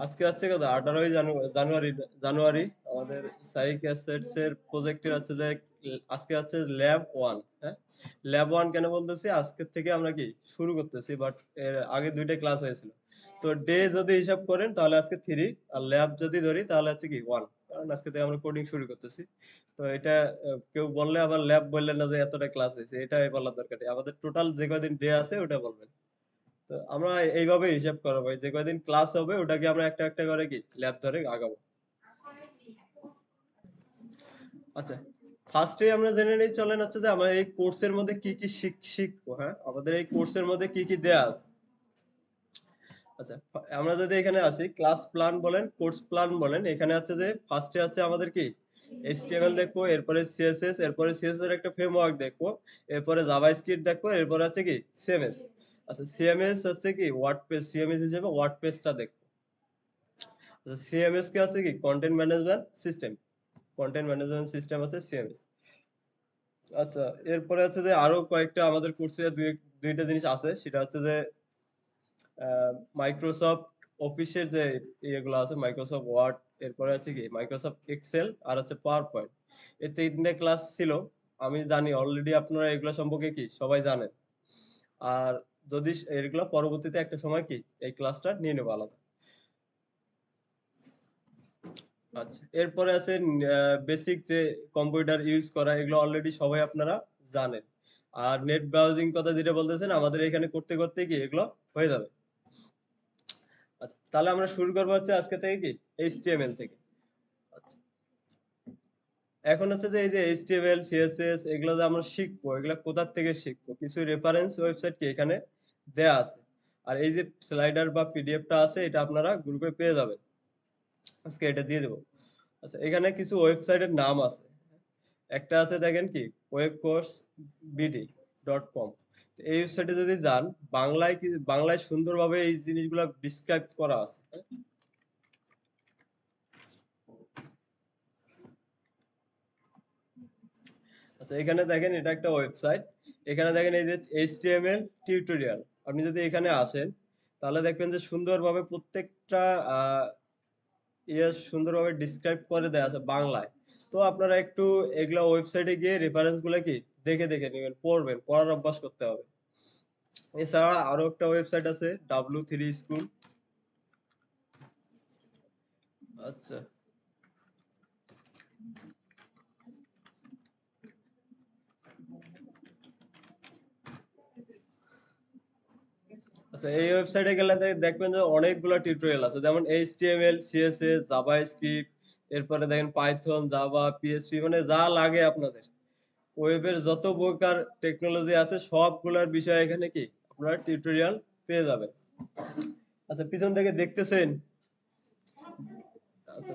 আজকে হচ্ছে কত 18 জানুয়ারি জানুয়ারি আমাদের সাইক অ্যাসেটস এর প্রজেক্টের হচ্ছে যে আজকে হচ্ছে ল্যাব 1। হ্যাঁ, ল্যাব 1 কেন বলতেছি, আজকের থেকে আমরা কি শুরু করতেছি, বাট এর আগে দুইটা ক্লাস হয়েছিল। তো ডে যদি হিসাব করেন তাহলে আজকে 3, আর ল্যাব যদি ধরি তাহলে হচ্ছে কি 1, কারণ আজকে থেকে আমরা কোডিং শুরু করতেছি। তো এটা কেউ বললে আবার ল্যাব বললেন না যে এতটা ক্লাস হয়েছে, এটাই বলার দরকার নেই। আমাদের টোটাল যে কদিন ডে আছে ওটা বলবেন। তো আমরা এইভাবে হিসাব করবো ভাই, যে কয়দিন ক্লাস হবে ওটাকে আমরা একটা একটা করে কি ল্যাব ধরে আগাবো। আচ্ছা, ফার্স্টে আমরা জেনে নিই, চলেন হচ্ছে যে আমরা এই কোর্সের মধ্যে কি কি শিখবো। হ্যাঁ, আমাদের এই কোর্সের মধ্যে কি কি দেয়া আছে। আচ্ছা, আমরা যদি এখানে আসি, ক্লাস প্ল্যান বলেন, কোর্স প্ল্যান বলেন, এখানে আছে যে ফার্স্টে আছে আমাদের কি HTML দেখবো, এরপরে CSS, এরপরে CSS এর একটা ফ্রেমওয়ার্ক দেখবো, এরপরে জাভাস্ক্রিপ্ট দেখবো, এরপরে আছে কি CMS। আচ্ছা, CMS হচ্ছে কি ওয়ার্ডপ্রেস, CMS হিসেবে ওয়ার্ডপ্রেসটা দেখবো। সিএমএস কে আছে কি content management system, content management system আছে সিএমএস। আচ্ছা, এরপরে আছে যে আরো কয়েকটা আমাদের কোর্সে দুইটা জিনিস আছে, সেটা হচ্ছে যে মাইক্রোসফট অফিসের যে ইয়েগুলো আছে, মাইক্রোসফট ওয়ার্ড, এরপরে আছে কি মাইক্রোসফট এক্সেল, আর আছে পাওয়ার পয়েন্ট। এই তিনটে ক্লাস ছিল। আমি জানি অলরেডি আপনারা এগুলো সম্পর্কে কি সবাই জানেন। আর যদি এগুলো পরবর্তীতে একটা সময় কি এই ক্লাসটা নিয়ে নেবো আলাদা। আচ্ছা, এরপরে আছে বেসিক যে কম্পিউটার ইউজ করা, এগুলো অলরেডি সবাই আপনারা জানেন। আর নেট ব্রাউজিং কথা যেটা বলতেছেন, আমাদের এখানে করতে করতে কি এগুলো হয়ে যাবে। আচ্ছা, তাহলে আমরা শুরু করবো হচ্ছে আজকে থেকে কি HTML থেকে। আচ্ছা, এখন হচ্ছে যে এই যে HTML CSS এগুলো যে আমরা শিখবো, এগুলো কোথা থেকে শিখবো, কিছু রেফারেন্স ওয়েবসাইট কি এখানে দেয়া আছে। আর এই যে স্লাইডার বা পিডিএফটা আছে, এটা আপনারা গ্রুপে পেয়ে যাবেন, আজকে এটা দিয়ে দেবো। আচ্ছা, এখানে কিছু ওয়েবসাইটের নাম আছে। একটা আছে দেখেন কি webcoursebd.com। এই ওয়েবসাইটে যদি যান, বাংলায় সুন্দরভাবে এই জিনিসগুলো ডিসক্রাইব করা আছে। হ্যাঁ? আচ্ছা, এখানে দেখেন এটা একটা ওয়েবসাইট। এখানে দেখেন এই যে HTML টিউটোরিয়াল। আপনি যদি এখানে আসেন তাহলে দেখবেন যে সুন্দরভাবে প্রত্যেকটা সুন্দরভাবে ডিসক্রাইব করে দেয়া আছে বাংলায়। তো আপনারা একটু এগুলা ওয়েবসাইটে গিয়ে রেফারেন্স গুলো কি দেখে দেখে নেবেন, পড়বেন, পড়ার অভ্যাস করতে হবে। এছাড়া আরো একটা ওয়েবসাইট আছে W3 স্কুল। আচ্ছা, আচ্ছা, এই ওয়েবসাইটে গেলে দেখবেন যে অনেকগুলো টিউটোরিয়াল আছে, যেমন HTML CSS জাভাস্ক্রিপ্ট, এরপরে দেখেন পাইথন জাভা PHP, মানে যা লাগে আপনাদের ওয়েবের যত প্রকার টেকনোলজি আছে সবগুলোর বিষয় এখানে কি আপনারা টিউটোরিয়াল পেয়ে যাবেন। আচ্ছা, পিছন থেকে দেখতেছেন। আচ্ছা,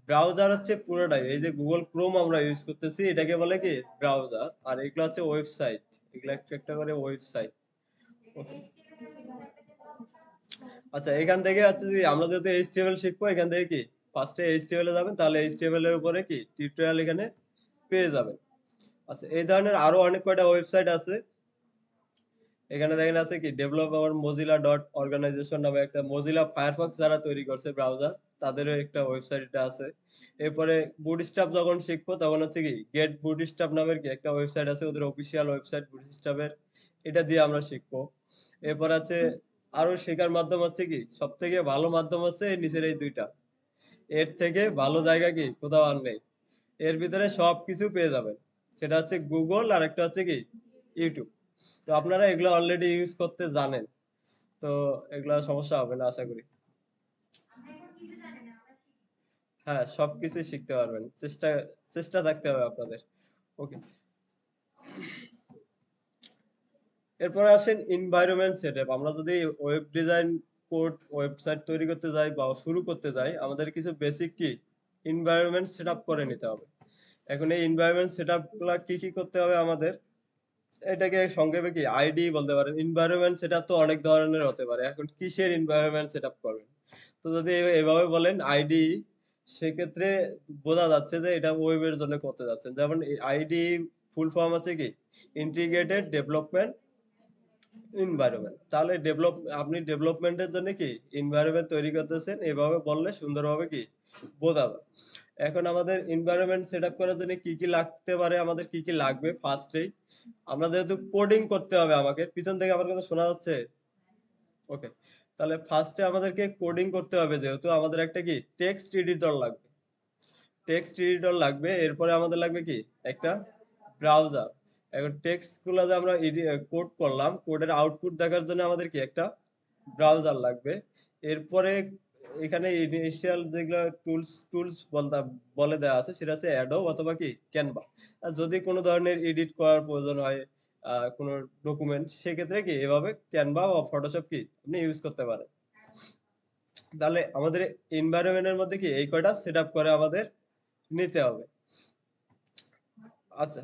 ব্রাউজার হচ্ছে পুরোটাই, এই যে গুগল ক্রোম আমরা ইউজ করতেছি এটাকে বলে কি ব্রাউজার, আর এগুলো হচ্ছে ওয়েবসাইট, এগুলো একটা একটা করে ওয়েবসাইট। আচ্ছা, এখান থেকে হচ্ছে যে আমরা যেহেতু HTML শিখবো, এখান থেকে কি ফার্স্টে HTML এ যাবেন, তাহলে HTML এর উপরে কি টিউটোরিয়াল এখানে পেয়ে যাবেন। আচ্ছা, এই ধরনের আরো অনেক কয়টা ওয়েবসাইট আছে। এখানে দেখেন আছে কি developer Mozilla dot organization নামে একটা, মজিলা ফায়ারফক্স যারা তৈরি করছে ব্রাউজার, তাদেরও একটা ওয়েবসাইট এটা আছে। এরপরে বুটস্ট্র্যাপ যখন শিখবো তখন হচ্ছে কি গেট বুটস্ট্র্যাপ নামের কি একটা ওয়েবসাইট আছে, ওদের অফিসিয়াল ওয়েবসাইট বুটস্ট্র্যাপের, এটা দিয়ে আমরা শিখবো। এরপর আছে আরো শেখার মাধ্যম হচ্ছে কি সব থেকে ভালো মাধ্যম হচ্ছে এই নিচের এই দুইটা, এর থেকে ভালো জায়গা কি কোথাও আর নেই। এর ভিতরে সবকিছু পেয়ে যাবেন, সেটা হচ্ছে গুগল, আর একটা হচ্ছে কি ইউটিউব। তো আপনারা এগুলো অলরেডি ইউজ করতে জানেন, তো এগুলা সমস্যা হবে না আশা করি। হ্যাঁ, সবকিছুই শিখতে পারবেন, চেষ্টা চেষ্টা থাকতে হবে আপনাদের। ওকে, এরপরে আসেন এনভায়রনমেন্ট সেটআপ। আমরা যদি ওয়েব ডিজাইন কোড ওয়েবসাইট তৈরি করতে যাই বা শুরু করতে যাই, আমাদের কিছু বেসিক কি এনভায়রনমেন্ট সেটআপ করে নিতে হবে। এখন এই এনভায়রনমেন্ট সেটআপ গুলা কি কি করতে হবে আমাদের, এটাকে সংক্ষেপে কি আইডি বলতে পারেন। এনভায়রনমেন্ট সেটআপ তো অনেক ধরনের হতে পারে, এখন কিসের এনভায়রনমেন্ট সেটআপ করবেন। তো যদি এভাবে বলেন আইডি, সেক্ষেত্রে বোঝা যাচ্ছে যে এটা ওয়েবের জন্য করতে যাচ্ছেন। যেমন আইডি ফুল ফর্ম আছে কি ইন্টিগ্রেটেড ডেভেলপমেন্ট এনভায়রনমেন্ট। তাহলে আপনি ডেভেলপমেন্টের জন্য কি এনভায়রনমেন্ট তৈরি করতেছেন, এভাবে বললে সুন্দরভাবে কি বোঝা যায়। এখন আমাদের এনভায়রনমেন্ট সেটআপ করার জন্য কি, কি লাগতে পারে, আমাদের কি, কি লাগবে ফার্স্টেই আমরা যেহেতু কোডিং করতে হবে আমাকে। পিছন থেকে আমার কথা শোনা যাচ্ছে? ওকে। তাহলে ফার্স্টে আমাদেরকে কোডিং করতে হবে যেহেতু আমাদের একটা কি টেক্সট এডিটর লাগবে। টেক্সট এডিটর লাগবে। এরপরে আমাদের লাগবে কি একটা ব্রাউজার। এখন টেক্সট গুলা যে আমরা কোড করলাম, কোডের আউটপুট দেখার জন্য আমাদের কি একটা ব্রাউজার লাগবে। এরপরে এখানে ইনিশিয়াল যেগুলা টুলস টুলস বলে দেওয়া আছে সেটা হচ্ছে অ্যাডোব অথবা কি ক্যানভা। আর যদি কোনো ধরনের এডিট করার প্রয়োজন হয় কোনো ডকুমেন্ট সেক্ষেত্রে কি এভাবে ক্যানভা বা ফটোশপ কি আপনি ইউজ করতে পারেন। তাহলে আমাদের এনভায়রনমেন্ট এর মধ্যে কি এই কয়টা সেটআপ করে আমাদের নিতে হবে। আচ্ছা,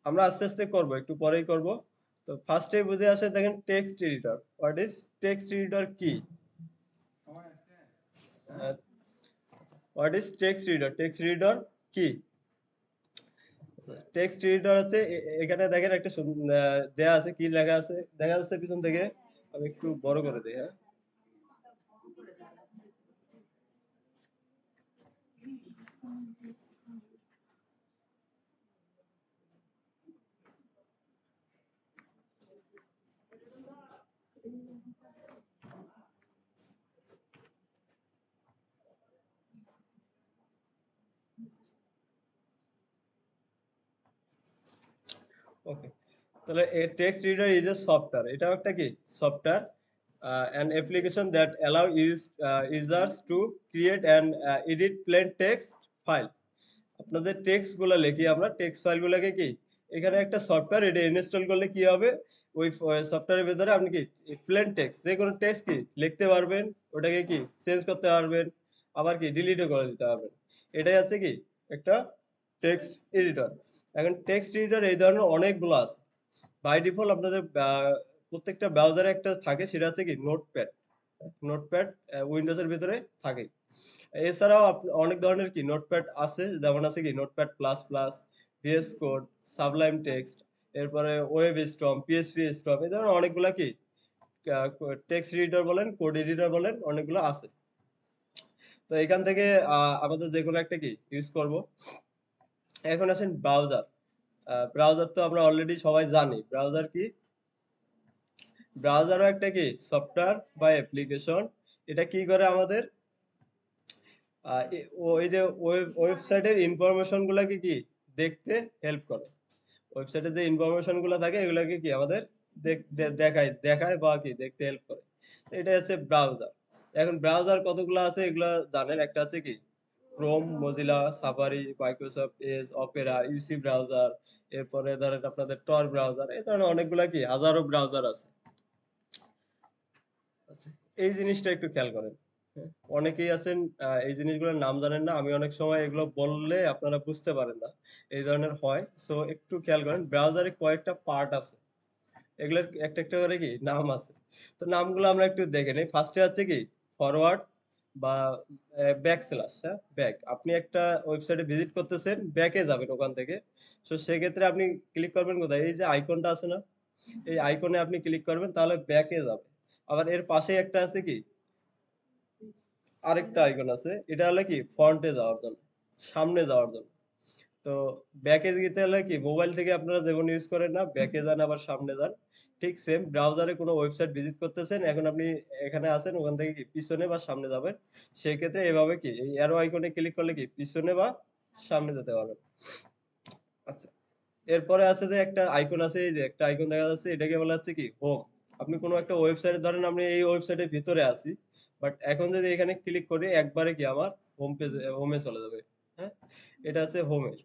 আমরা আস্তে, আস্তে করব। একটু পরেই করব। তো ফার্স্টেই বুঝে আসে দেখেন text editor. What is text editor কি? Uh what is text editor? Text editor কি? টেক্সট এডিটর হচ্ছে এখানে দেখেন একটা দেয়া আছে কি লেখা আছে দেখা যাচ্ছে পিছন থেকে। আমি একটু বড় করে দেই, হ্যাঁ? ওকে। তাহলে text reader is a software. এটাও একটা কি software, an application that allow users to create and edit plain text file। আপনাদের টেক্সট গুলো লিখি আমরা টেক্সট ফাইল গুলোকে কি এখানে একটা সফটওয়্যার এটা ইনস্টল করলে কি হবে ওই সফটওয়্যারের ভিতরে আপনি কি প্লেন টেক্সট যে কোনো টেক্সট কি লিখতে পারবেন, ওটাকে কি চেঞ্জ করতে পারবেন, আবার কি ডিলিটও করে দিতে পারবেন। এটাই আছে কি একটা টেক্সট এডিটর। এখন টেক্সট এডিটর এই ধরনের অনেকগুলো আছে। বাই ডিফল্ট আপনাদের প্রত্যেকটা ব্রাউজারে একটা থাকে সেটা হচ্ছে কি নোটপ্যাড। নোটপ্যাড উইন্ডোজ এর ভিতরে থাকে। এছাড়াও অনেক ধরনের কি নোটপ্যাড আছে যেমন আছে কি Notepad plus plus, VS Code, Sublime Text, এরপরে ওয়েব স্টর্ম, পিএইচপি স্টর্ম, এই ধরনের অনেকগুলা কি টেক্সট এডিটর বলেন কোড এডিটর বলেন অনেকগুলো আছে। তো এখান থেকে আমাদের যে কোনো একটা কি ইউজ করব। এখন আসেন ব্রাউজার। ব্রাউজার তো আমরা অলরেডি সবাই জানি ব্রাউজার কি। ব্রাউজারও একটা কি সফটওয়্যার বা অ্যাপ্লিকেশন। এটা কি করে আমাদের ওই যে ওয়েবসাইটের ইনফরমেশন গুলাকে কি দেখতে হেল্প করে। ওয়েবসাইটে যে ইনফরমেশন গুলো থাকে এগুলাকে কি আমাদের দেখায় দেখায় বা কি দেখতে হেল্প করে। তো এটা হচ্ছে ব্রাউজার। এখন ব্রাউজার কতগুলো আছে এগুলা জানেন। একটা আছে কি Chrome, Mozilla, Safari, Microsoft Edge, Opera, UC browser, এরপরে ধরেন আপনাদের টর ব্রাউজার, এই ধরনের অনেকগুলা কি হাজারো ব্রাউজার আছে। আচ্ছা, এই জিনিসটা একটু খেয়াল করেন। হ্যাঁ, অনেকেই আছেন এই জিনিসগুলোর নাম জানেন না। আমি অনেক সময় এগুলো বললে আপনারা বুঝতে পারেন না। এই ধরনের হয়। সো একটু খেয়াল করেন। ব্রাউজারে কয়েকটা পার্ট আছে। এগুলোর একটা, একটা করে কি নাম আছে। তো নামগুলো আমরা একটু দেখে নেই। ফার্স্টে হচ্ছে কি ফরওয়ার্ড বা ব্যাকস্ল্যাশ, হ্যাঁ? ব্যাক। আপনি একটা ওয়েবসাইটে ভিজিট করতেছেন, ব্যাকে যাবেন ওখান থেকে। সো সেক্ষেত্রে আপনি ক্লিক করবেন কোথায়? এই যে আইকনটা আছে না? এই আইকনে আপনি ক্লিক করবেন তাহলে ব্যাকে যাবে। আবার এর পাশেই একটা আছে কি আরেকটা আইকন আছে। এটা হলো কি ফ্রন্টে যাওয়ার জন্য, সামনে যাওয়ার জন্য। তো ব্যাকে যেতে হলে কি মোবাইল থেকে আপনারা যেমন ইউজ করেন না, ব্যাকে যান আবার সামনে যান। ঠিক সেম ব্রাউজারে কোনো ওয়েবসাইট ভিজিট করতেছেন, এখন আপনি এখানে আছেন ওখান থেকে কি পিছনে বা সামনে যাবেন। সেক্ষেত্রে এভাবে কি এই অ্যারো আইকনে ক্লিক করলে কি পিছনে বা সামনে যেতে পারবেন। আচ্ছা। এরপরে আছে যে একটা আইকন আছে এই যে একটা আইকন দেখা যাচ্ছে এটাকে বলা হচ্ছে কি হোম। আপনি কোনো একটা ওয়েবসাইটে ধরেন আমি এই ওয়েবসাইটের ভিতরে আছি। বাট এখন যদি এখানে ক্লিক করি একবারে কি আমার হোমে চলে যাবে। হ্যাঁ? এটা হচ্ছে হোমের।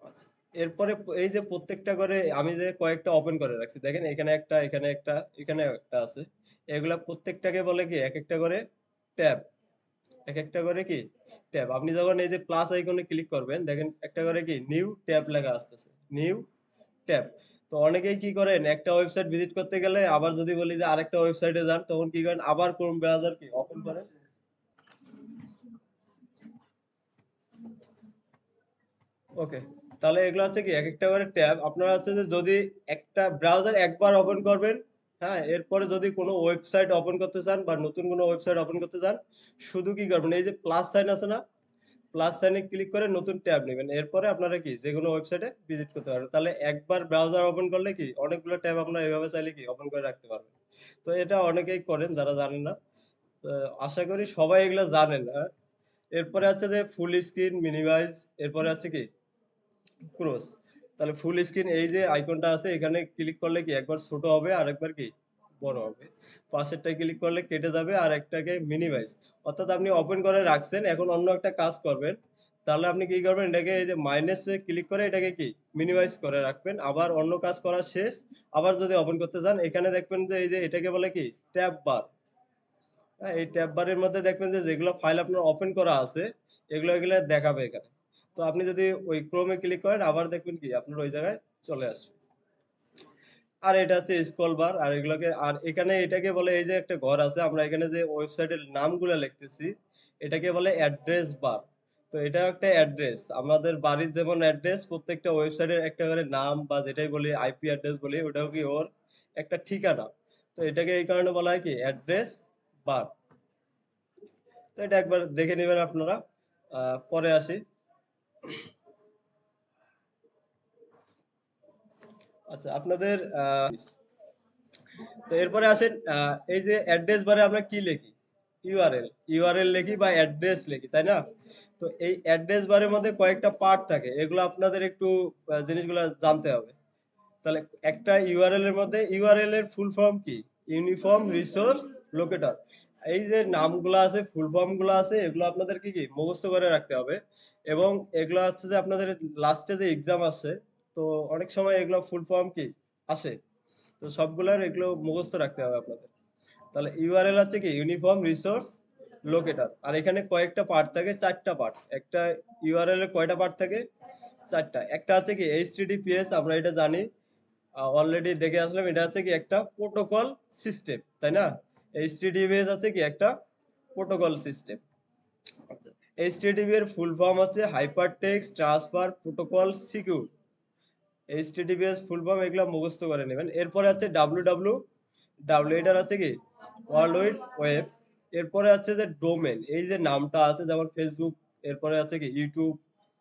আচ্ছা। এরপরে এই যে প্রত্যেকটা করে আমি যে কয়েকটা ওপেন করে রাখছি। দেখেন এখানে একটা, এখানে একটা, এখানে একটা আছে। এগুলা প্রত্যেকটাকে বলে কি একেকটা করে ট্যাব। একেকটা করে কি ট্যাব। আপনি যখন এই যে প্লাস আইকনে ক্লিক করবেন দেখেন একটা করে কি নিউ ট্যাব লেখা আসতেছে। New tab. তো অনেকেই কি করেন একটা ওয়েবসাইট ভিজিট করতে গেলে আবার যদি বলি যে আরেকটা ওয়েবসাইটে যান তখন কি করেন আবার ক্রোম ব্রাউজার কি ওপেন করেন। ওকে। তাহলে এগুলো হচ্ছে কি একেকটা করে ট্যাব। আপনারা হচ্ছে যে যদি একটা ব্রাউজার একবার ওপেন করবেন, হ্যাঁ? এরপরে যদি কোনো ওয়েবসাইট ওপেন করতে চান বা নতুন কোনো ওয়েবসাইট ওপেন করতে চান, শুধু কি করবেন? এই যে প্লাস সাইন আছে না? প্লাস সাইনে ক্লিক করে নতুন ট্যাব নিবেন। এরপরে আপনারা কি যেকোনো ওয়েবসাইটে ভিজিট করতে পারবেন। তাহলে একবার ব্রাউজার ওপেন করলে কি অনেকগুলো ট্যাব আপনারা এভাবে চাইলে কি ওপেন করে রাখতে পারবেন। তো এটা অনেকেই করেন যারা জানেন না। তো আশা করি সবাই এগুলা জানেন, হ্যাঁ? এরপরে হচ্ছে যে ফুল স্ক্রিন, মিনিমাইজ, এরপরে হচ্ছে কি ক্রস। তাহলে ফুল স্ক্রিন এই যে আইকনটা আছে এখানে ক্লিক করলে কি একবার ছোট হবে আর একবার কি বড় হবে। পাশেরটায় ক্লিক করলে কেটে যাবে আর একটাকে মিনিমাইজ। অর্থাৎ আপনি ওপেন করে রাখছেন এখন অন্য একটা কাজ করবেন। তাহলে আপনি কি করবেন এটাকে এই যে মাইনাসে ক্লিক করে এটাকে কি মিনিমাইজ করে রাখবেন। আবার অন্য কাজ করা শেষ। আবার যদি ওপেন করতে যান এখানে দেখবেন যে এই যে এটাকে বলে কি ট্যাব বার। হ্যাঁ, এই ট্যাব বারের মধ্যে দেখবেন যে যেগুলো ফাইল আপনার ওপেন করা আছে এগুলো দেখাবে এখানে। তো আপনি যদি ওই ক্রোমে ক্লিক করেন আবার দেখবেন কি আপনার ওই জায়গায় চলে আসবে। আর এটা হচ্ছে স্ক্রল বার আর এগুলোকে আর এখানে এটাকে বলে এই যে একটা ঘর আছে আমরা এখানে যে ওয়েবসাইটের নামগুলো লিখতেছি এটাকে বলে অ্যাড্রেস বার। তো এটা একটা অ্যাড্রেস আমাদের বাড়ির যেমন অ্যাড্রেস প্রত্যেকটা ওয়েবসাইটের একটা করে নাম বা যেটাই বলি আইপি অ্যাড্রেস বলি ওটাও কি ওর একটা ঠিকানা। তো এটাকে এই কারণে বলা হয় কি অ্যাড্রেস বার। তো এটা একবার দেখে নেবেন আপনারা। পরে আসি। আচ্ছা আপনাদের তো এরপরে আসেন এই যে অ্যাড্রেস বারে আমরা কি লিখি? ইউআরএল। ইউআরএল লিখি বা অ্যাড্রেস লিখি, তাই না? তো এই অ্যাড্রেস বারের মধ্যে কয়েকটা পার্ট থাকে। এগুলো আপনাদের একটু জিনিসগুলো জানতে হবে। তাহলে একটা ইউআরএল এর মধ্যে ইউআরএল এর ফুল ফর্ম কি? Uniform resource locator. এই যে নামগুলো আছে ফুল ফর্ম গুলো আছে এগুলো আপনাদের কি কি মুখস্থ করে রাখতে হবে এবং এগুলো হচ্ছে যে আপনাদের লাস্টে যে এক্সাম আসে তো অনেক সময় এগুলো ফুল ফর্ম কি আসে। তো সবগুলোর এগুলো মুখস্থ রাখতে হবে আপনাদের। তাহলে ইউআরএল হচ্ছে কি ইউনিফর্ম রিসোর্স লোকেটর আর এখানে কয়েকটা পার্ট থাকে চারটা পার্ট। একটা ইউআরএল এর কয়টা পার্ট থাকে? চারটা। একটা আছে কি এইচটিটিপিএস আমরা এটা জানি অলরেডি দেখে আসলাম এটা হচ্ছে কি একটা প্রোটোকল সিস্টেম, তাই না? এইচটিটিপিএস হচ্ছে কি একটা প্রোটোকল সিস্টেম। আচ্ছা এইচটিটিপি এর ফুল ফর্ম হচ্ছে hyper text transfer protocol secure. HTTPS full form এগুলো মুখস্থ করে নেবেন। এরপরে আছে ডাব্লিউ এটার হচ্ছে কি ওয়ার্ল্ড ওয়াইড ওয়েব। এরপরে আছে যে ডোমেন এই যে নামটা আছে যেমন ফেসবুক, এরপরে আছে কি ইউটিউব,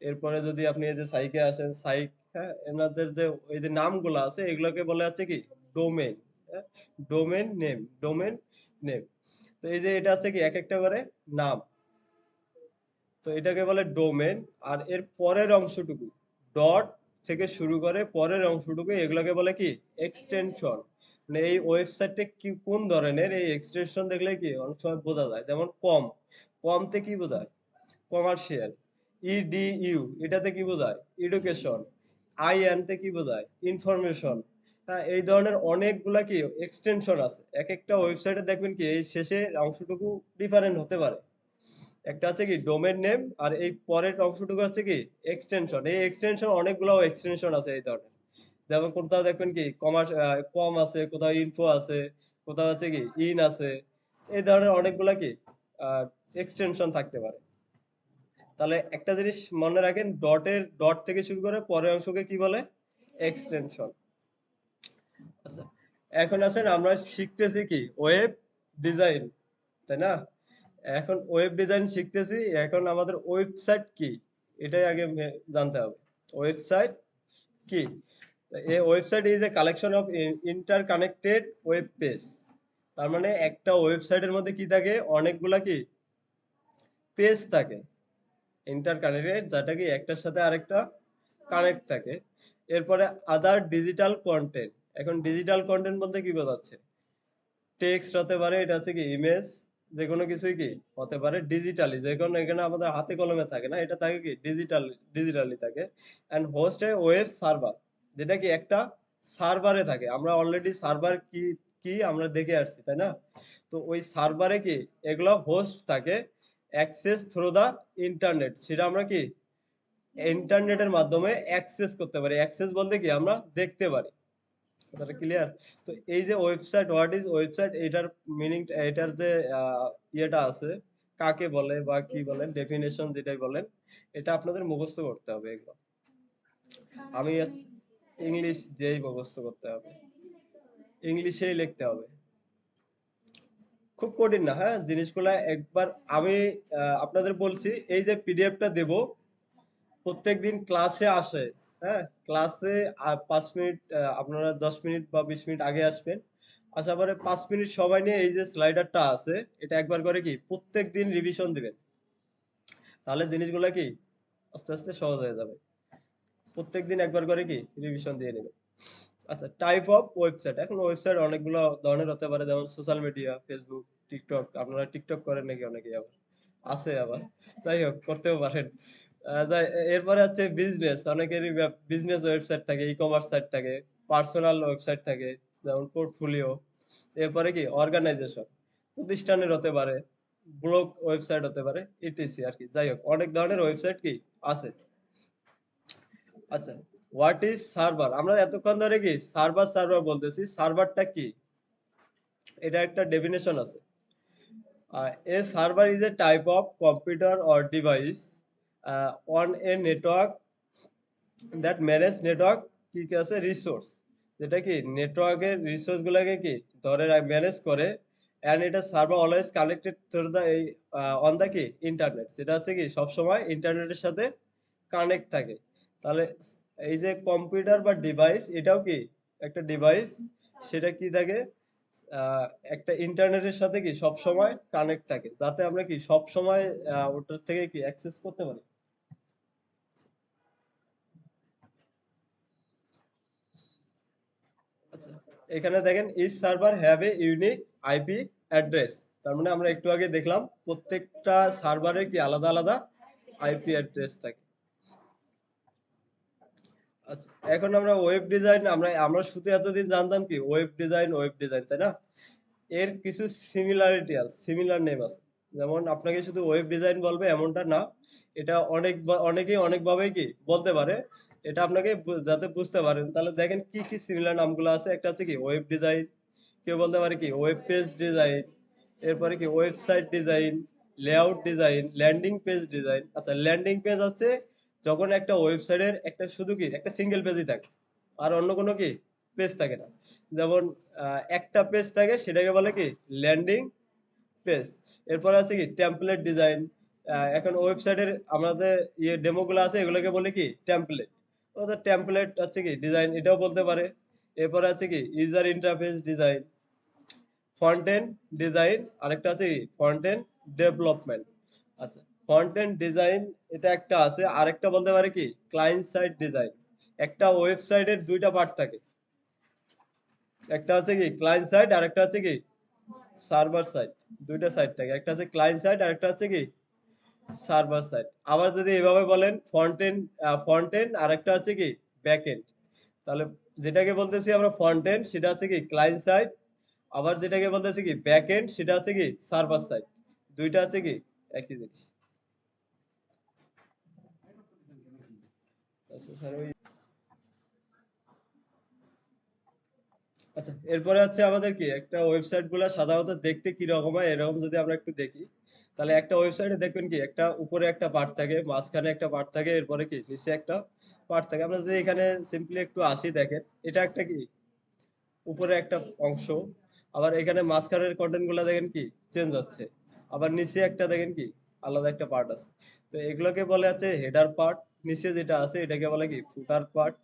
এরপরে যদি আপনি এই যে সাইকে আসেন সাইক, হ্যাঁ এনাদের যে এই যে নামগুলো আছে এগুলোকে বলে আছে কি ডোমেন। হ্যাঁ ডোমেন নেম। তো এই যে এটা হচ্ছে কি এক একটা করে নাম। তো এটাকে বলে ডোমেন আর এর পরের অংশটুকু ডট থেকে শুরু করে পরের অংশটুকু এগুলোকে বলে কি এক্সটেনশন। মানে এই ওয়েবসাইটটা কি কোন ধরনের এই এক্সটেনশন দেখলে কি অনেক সময় বোঝা যায় যেমন কমতে কি বোঝায় কমার্শিয়াল। ইডিইউ এটাতে কি বোঝায় এডুকেশন। আইএনতে কি বোঝায় ইনফরমেশন। হ্যাঁ এই ধরনের অনেকগুলা কি এক্সটেনশন আছে এক একটা ওয়েবসাইটে দেখবেন কি এই শেষের অংশটুকু ডিফারেন্ট হতে পারে। একটা আছে কি ডোমেন নেম আর এই পরের অংশটুকু হচ্ছে কি এক্সটেনশন। এই এক্সটেনশন অনেকগুলো এক্সটেনশন আছে এই ধরনের। যেমন কোথাও দেখবেন কি কম আছে, কোথাও ইনফো আছে, কোথাও হচ্ছে কি ইন আছে। এই ধরনের অনেকগুলা কি এক্সটেনশন থাকতে পারে। তাহলে একটা জিনিস মনে রাখেন ডট থেকে শুরু করে পরের অংশকে কি বলে এক্সটেনশন। আচ্ছা এখন আছেন আমরা শিখতেছি কি ওয়েব ডিজাইন, তাই না? এখন ওয়েব ডিজাইন শিখতেছি এখন আমাদের ওয়েবসাইট কি এটাই আগে জানতে হবে। ওয়েবসাইট কি? এই website is a collection of interconnected web page. তার মানে একটা ওয়েবসাইটের মধ্যে কি থাকে অনেকগুলা কি পেজ থাকে ইন্টারকানেক্টেড যেটা কি একটার সাথে আরেকটা কানেক্ট থাকে। এরপরে আদার ডিজিটাল কন্টেন্ট। এখন ডিজিটাল কন্টেন্ট বলতে কি বোঝাচ্ছে? টেক্সট হতে পারে এটা হচ্ছে কি ইমেজ যে কোনো কিছুই কি হতে পারে ডিজিটালি যে কোনো এখানে আমাদের হাতে কলমে থাকে না এটা থাকে কি ডিজিটালি থাকে। And host a web server যেটা কি একটা সার্ভারে থাকে আমরা অলরেডি সার্ভার কি কি আমরা দেখে আসছি, তাই না? তো ওই সার্ভারে কি এগুলো হোস্ট থাকে অ্যাক্সেস থ্রু দা ইন্টারনেট সেটা আমরা কি ইন্টারনেটের মাধ্যমে অ্যাক্সেস করতে পারি। অ্যাক্সেস বলতে কি আমরা দেখতে পারি। কথাটা ক্লিয়ার? তো এই যে ওয়েবসাইট হোয়াট ইজ ওয়েবসাইট এটার মিনিং এটার যে ইয়েটা আছে কাকে বলে বা কি বলেন ডেফিনেশন যেটাই বলেন এটা আপনাদের মুখস্থ করতে হবে এগুলো। আমি ইংলিশ দিয়েই মুখস্থ করতে হবে, ইংলিশেই লিখতে হবে। খুব কঠিন না, হ্যাঁ জিনিসগুলা একবার আমি আপনাদের বলছি, এই যে পিডিএফটা দেব প্রত্যেকদিন ক্লাসে আসে, হ্যাঁ ক্লাসে 5 মিনিট, আপনারা 10 মিনিট বা 20 মিনিট আগে আসবেন, আসার পরে 5 মিনিট সময় নিয়ে এই যে স্লাইডারটা আছে এটা একবার করে কি প্রত্যেকদিন রিভিশন দিবেন, তাহলে জিনিসগুলা কি আস্তে আস্তে সহজ হয়ে যাবে। প্রত্যেকদিন একবার করে কি রিভিশন দিয়ে নেবেন। আচ্ছা, টাইপ অফ ওয়েবসাইট। এখন ওয়েবসাইট অনেকগুলো ধরনের হতে পারে, যেমন সোশ্যাল মিডিয়া, ফেসবুক, টিকটক। আপনারা টিকটক করেন নাকি? অনেকেই আবার আছে আবার, যাই হোক করতেও পারেন। এরপরে হচ্ছে বিজনেস, অনেকেরই বিজনেস ওয়েবসাইট থাকে, ই কমার্স সাইট থাকে, পার্সোনাল ওয়েবসাইট থাকে, যেমন পোর্টফোলিও। এরপরে কি অর্গানাইজেশন, প্রতিষ্ঠানের হতে পারে, ব্লগ ওয়েবসাইট হতে পারে, ইটিসি আর কি। যাই হোক অনেক ধরনের ওয়েবসাইট কি আছে। আচ্ছা, হোয়াট ইজ সার্ভার? আমরা এতক্ষণ ধরে কি সার্ভার সার্ভার বলতেছি, সার্ভারটা কি এটা একটা ডেফিনেশন আছে। A server is a type of computer or device on a network that manage network কি কি আছে রিসোর্স, যেটা কি নেটওয়ার্কের রিসোর্স গুলাকে কি ধরে ম্যানেজ করে, এন্ড এটা server always connected through the এই অন দা কি ইন্টারনেট, যেটা হচ্ছে কি সব সময় ইন্টারনেটের সাথে কানেক্ট থাকে। তাহলে এই যে কম্পিউটার বা ডিভাইস, এটাও কি একটা ডিভাইস, সেটা কি থাকে আহ, একটা ইন্টারনেটের সাথে কি সব সময় কানেক্ট থাকে, যাতে আমরা কি সব সময় ওটার থেকে কি অ্যাক্সেস করতে পারি। আচ্ছা, এখানে দেখেন each server have a unique IP address, তার মানে আমরা একটু আগে দেখলাম প্রত্যেকটা সার্ভারের কি আলাদা আলাদা আইপি অ্যাড্রেস থাকে। আচ্ছা, এখন আমরা ওয়েব ডিজাইন, আমরা আমরা শুধু এতদিন জানতাম কি ওয়েব ডিজাইন, তাই না? এর কিছু সিমিলারিটি আছে, সিমিলার নেম আছে। যেমন আপনাকে শুধু ওয়েব ডিজাইন বলবে এমনটা না, এটা অনেকেই অনেকভাবেই কি বলতে পারে। এটা আপনাকে যাতে বুঝতে পারেন, তাহলে দেখেন কি কি সিমিলার নামগুলো আছে। একটা আছে কি ওয়েব ডিজাইন, কেউ বলতে পারে কি ওয়েব পেজ ডিজাইন, এরপরে কি website design, layout design, landing page design. আচ্ছা, ল্যান্ডিং পেজ হচ্ছে যখন একটা ওয়েবসাইটের একটা শুধু কি একটা সিঙ্গেল পেজই থাকে, আর অন্য কোনো কি পেজ থাকে না। যেমন একটা পেজ থাকে, সেটাকে বলে কি ল্যান্ডিং পেজ। এরপরে আছে কি টেমপ্লেট ডিজাইন। এখন ওয়েবসাইটের আমাদের ডেমো গুলো আছে, এগুলোকে বলে কি টেমপ্লেট। তো টেমপ্লেট হচ্ছে কি ডিজাইন, এটাও বলতে পারে। এরপরে আছে কি user interface design, front end design, আরেকটা আছে কি ফ্রন্ট এন্ড ডেভেলপমেন্ট। আচ্ছা, ফ্রন্ট এন্ড ডিজাইন এটা একটা আছে, আরেকটা বলতে পারে কি ক্লায়েন্ট সাইড ডিজাইন। একটা ওয়েবসাইটের দুইটা পার্ট থাকে, একটা হচ্ছে কি ক্লায়েন্ট সাইড আর একটা হচ্ছে কি সার্ভার সাইড। দুইটা সাইড থাকে, একটা হচ্ছে ক্লায়েন্ট সাইড আর একটা হচ্ছে কি সার্ভার সাইড। আবার যদি এভাবে বলেন ফ্রন্ট এন্ড আর একটা হচ্ছে কি ব্যাক এন্ড, তাহলে যেটাকে বলতেছি আমরা ফ্রন্ট এন্ড সেটা হচ্ছে কি ক্লায়েন্ট সাইড, আবার যেটাকে বলতেছি কি ব্যাক এন্ড সেটা হচ্ছে কি সার্ভার সাইড। দুইটা হচ্ছে কি একই জিনিস। আচ্ছা স্যার, ওই আচ্ছা এরপরে হচ্ছে আমাদের কি একটা ওয়েবসাইট গুলা সাধারণত দেখতে কি রকম হয়, এরকম যদি আমরা একটু দেখি, তাহলে একটা ওয়েবসাইটে দেখবেন কি একটা উপরে একটা পার্ট থাকে, মাঝখানে একটা পার্ট থাকে, এরপরে কি নিচে একটা পার্ট থাকে। আমরা যদি এখানে সিম্পলি একটু আসি, দেখেন এটা একটা কি উপরে একটা অংশ, আবার এখানে মাঝখানের কন্টেন্ট গুলা দেখেন কি চেঞ্জ হচ্ছে, আবার নিচে একটা দেখেন কি আলাদা একটা পার্ট আছে। তো এগুলোকে বলে আছে হেডার পার্ট। নিচে যেটা আছে এটাকে বলে কি ফুটার পার্ট,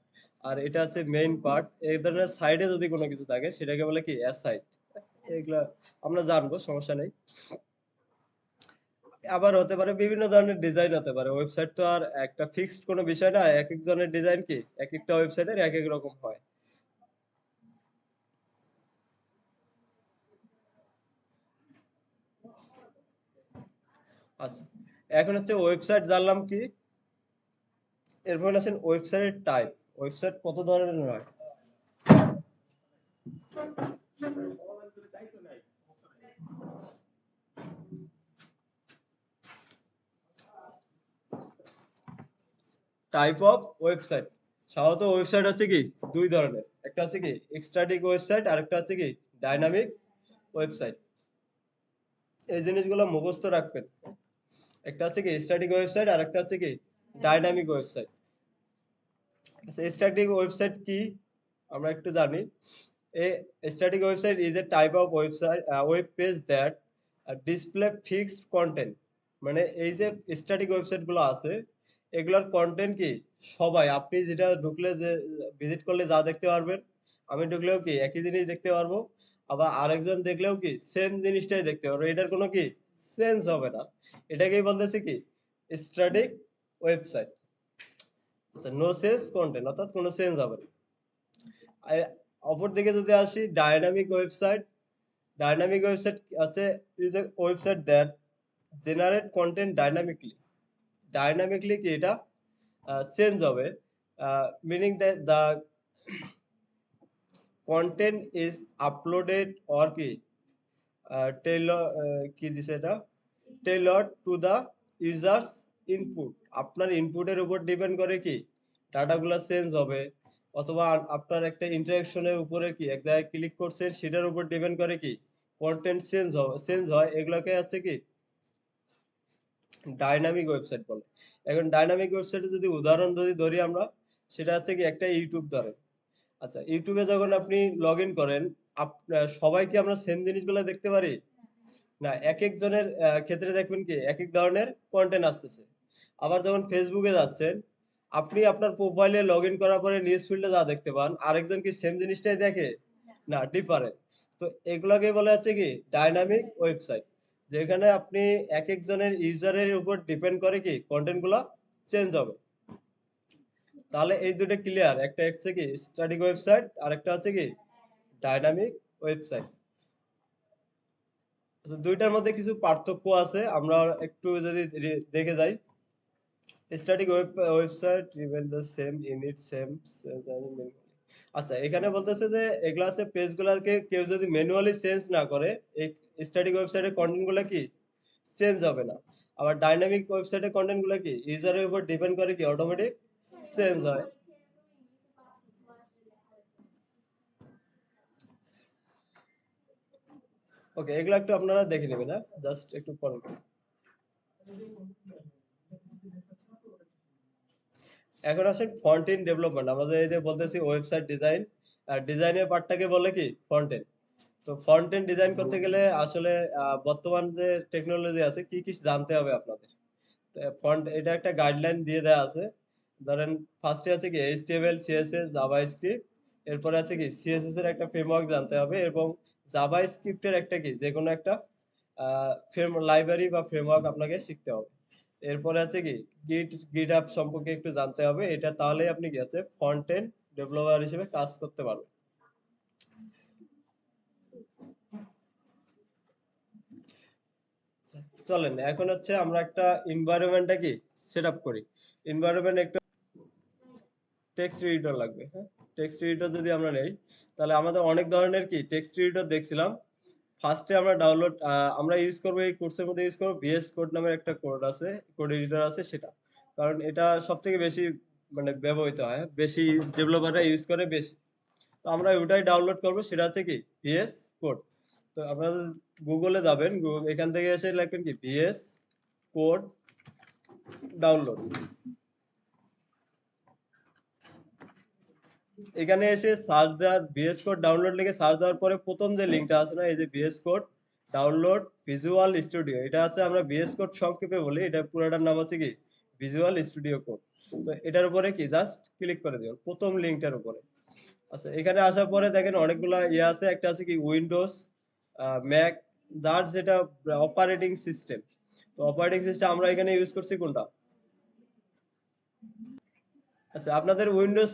আর এটা হচ্ছে মেইন পার্ট। এই ধরনের সাইডে যদি কোনো কিছু থাকে সেটাকে বলে কি অ্যাসাইড। এগুলা আমরা জানবো, সমস্যা নেই। আবার হতে পারে বিভিন্ন ধরনের ডিজাইন হতে পারে, ওয়েবসাইট তো আর একটা ফিক্সড কোনো বিষয় না, এক এক ধরনের ডিজাইন কি এক একটা ওয়েবসাইটের এক এক রকম হয়। আচ্ছা, এখন হচ্ছে ওয়েবসাইট জানলাম কি, এরপর আছেন ওয়েবসাইটের টাইপ। ওয়েবসাইট কত ধরনের হয়? Type of website. সাধারণত ওয়েবসাইট হচ্ছে কি দুই ধরনের, একটা হচ্ছে কি স্ট্যাটিক ওয়েবসাইট আর একটা হচ্ছে কি ডাইনামিক ওয়েবসাইট। এই জিনিসগুলো মুখস্থ রাখবেন। একটা হচ্ছে কি স্ট্যাটিক ওয়েবসাইট আর একটা হচ্ছে কি ডাইনামিক ওয়েবসাইট। আচ্ছা, স্ট্যাটিক ওয়েবসাইট কি আমরা একটু জানি। A static website is a type of website web page that display fixed content. মানে এই যে স্ট্যাটিক ওয়েবসাইট গুলো আছে এগুলোর কন্টেন্ট কি সবাই আপনি যেটা ঢুকলে যে ভিজিট করলে যা দেখতে পারবেন, আমি ঢুকলেও কি একই জিনিস দেখতে পারবো, আবার আরেকজন দেখলেও কি সেম জিনিসটাই দেখতে পারবো, এটার কোনো কি চেঞ্জ হবে না। এটাকেই বলতেছি কি স্ট্যাটিক ওয়েবসাইট। আচ্ছা, নো চেঞ্জ কন্টেন্ট অর্থাৎ কোনো চেঞ্জ হবে না। আর অপরদিকে যদি আসি ডায়নামিক ওয়েবসাইট, ডায়নামিক ওয়েবসাইট আছে is a website that generate content dynamically. Dynamically কি এটা চেঞ্জ হবে, meaning that the content is uploaded or কি টেইলর কি দিছে এটা tailored to the users input. আপনার ইনপুটের উপর ডিপেন্ড করে কি ডাটাগুলো চেঞ্জ হবে, অথবা আপনার একটা ইন্টারেকশনের উপরে কি এক জায়গায় ক্লিক করছেন সেটার উপর ডিপেন্ড করে কি কন্টেন্ট চেঞ্জ হয়, এগুলোকে হচ্ছে কি ডাইনামিক ওয়েবসাইট বলে। এখন ডাইনামিক ওয়েবসাইটে যদি উদাহরণ যদি ধরি আমরা, সেটা হচ্ছে কি একটা ইউটিউব ধরেন। আচ্ছা, ইউটিউবে যখন আপনি লগ ইন করেন সবাই কি আমরা সেম জিনিসগুলো দেখতে পারি না। এক একজনের ক্ষেত্রে দেখবেন কি এক এক ধরনের কন্টেন্ট আসতেছে। আবার যখন ফেসবুকে যাচ্ছেন আপনি আপনার প্রোফাইলে লগ ইন করার পরে নিউজ ফিল্ডে যা দেখতে পান আরেকজন কি সেম জিনিসটাই দেখে না, ডিফারেন্ট। তো এগুলোকে বলা হচ্ছে কি ডাইনামিক ওয়েবসাইট, যেখানে আপনি এক একজনের ইউজারের উপর ডিপেন্ড করে কি কন্টেন্ট গুলো চেঞ্জ হবে। তাহলে এই দুটো ক্লিয়ার, একটা হচ্ছে কি স্ট্যাটিক ওয়েবসাইট আর একটা হচ্ছে কি ডাইনামিক ওয়েবসাইট। আচ্ছা, দুইটার মধ্যে কিছু পার্থক্য আছে, আমরা একটু যদি দেখে যাই। Static website remain the same unit same. আচ্ছা, এখানে বলতেছে যে এগুলা হচ্ছে পেজগুলোকে কেউ যদি ম্যানুয়ালি চেঞ্জ না করে এই স্ট্যাটিক ওয়েবসাইটের কন্টেন্ট গুলো কি চেঞ্জ হবে না। আবার ডাইনামিক ওয়েবসাইটের কন্টেন্ট গুলো কি ইউজারের উপর ডিপেন্ড করে কি অটোমেটিক চেঞ্জ হয়। ওকে, এগুলো একটু আপনারা দেখে নেবেন, হ্যাঁ জাস্ট একটু পরে। এখন আসেন ফ্রন্ট এন্ড ডেভেলপমেন্ট। আমাদের এই যে বলতেছি ওয়েবসাইট ডিজাইন, আর ডিজাইনের পার্টটাকে বলে কি ফ্রন্ট এন্ড। তো ফ্রন্ট এন্ড ডিজাইন করতে গেলে আসলে বর্তমান যে টেকনোলজি আছে কি কি জানতে হবে আপনাদের। ফন্ট এটা একটা গাইডলাইন দিয়ে দেওয়া আছে। ধরেন ফার্স্টে আছে কি এইচটিএমএল সিএসএস জাভাস্ক্রিপ্ট, এরপরে আছে কি সিএসএস এর একটা ফ্রেমওয়ার্ক জানতে হবে, এবং জাভাস্ক্রিপ্টের একটা কি যে কোনো একটা ফ্রেম লাইব্রেরি বা ফ্রেমওয়ার্ক আপনাকে শিখতে হবে। এরপরে আছে কি গিটহাব সম্পর্কে একটু জানতে হবে, এটা তাহলেই আপনি কি আছে ফ্রন্ট এন্ড ডেভেলপার হিসেবে কাজ করতে পারবেন। চলেন এখন হচ্ছে আমরা একটা এনভায়রনমেন্টটা কি সেটআপ করি। এনভায়রনমেন্ট একটা টেক্সট এডিটর লাগবে, হ্যাঁ। টেক্সট এডিটর যদি আমরা নেই তাহলে আমাদের অনেক ধরনের কি টেক্সট এডিটর দেখছিলাম। ফার্স্টে আমরা ডাউনলোড আমরা ইউজ করব এই কোর্সের মধ্যে ইউজ করব ভিএস কোড নামের একটা কোড আছে, কোড এডিটর আছে সেটা। কারণ এটা সবথেকে বেশি মানে ব্যবহৃত হয়, বেশি ডেভেলপাররা ইউজ করে বেশি। তো আমরা ওটাই ডাউনলোড করব, সেটা হচ্ছে কি ভিএস কোড। তো আপনারা গুগলে যাবেন, এখান থেকে এসে লিখবেন কি ভিএস কোড ডাউনলোড। এখানে এসে সার্চ দেওয়ার ভিএস কোড ডাউনলোড লিখে সার্চ দেওয়ার পরে প্রথম যে লিঙ্কটা আছে না এই যে VS code download visual studio, এটা আছে আমরা ভিএস কোড সংক্ষেপে বলি, এটা পুরোটার নাম হচ্ছে কি ভিজুয়াল স্টুডিও কোড। তো এটার উপরে কি জাস্ট ক্লিক করে দিবেন প্রথম লিঙ্কটার উপরে। আচ্ছা, এখানে আসার পরে দেখেন অনেকগুলা ইয়ে আছে, একটা আছে কি উইন্ডোজ ম্যাক, যার যেটা অপারেটিং সিস্টেম। তো অপারেটিং সিস্টেম আমরা এখানে ইউজ করছি কোনটা। আচ্ছা, আপনাদের উইন্ডোজ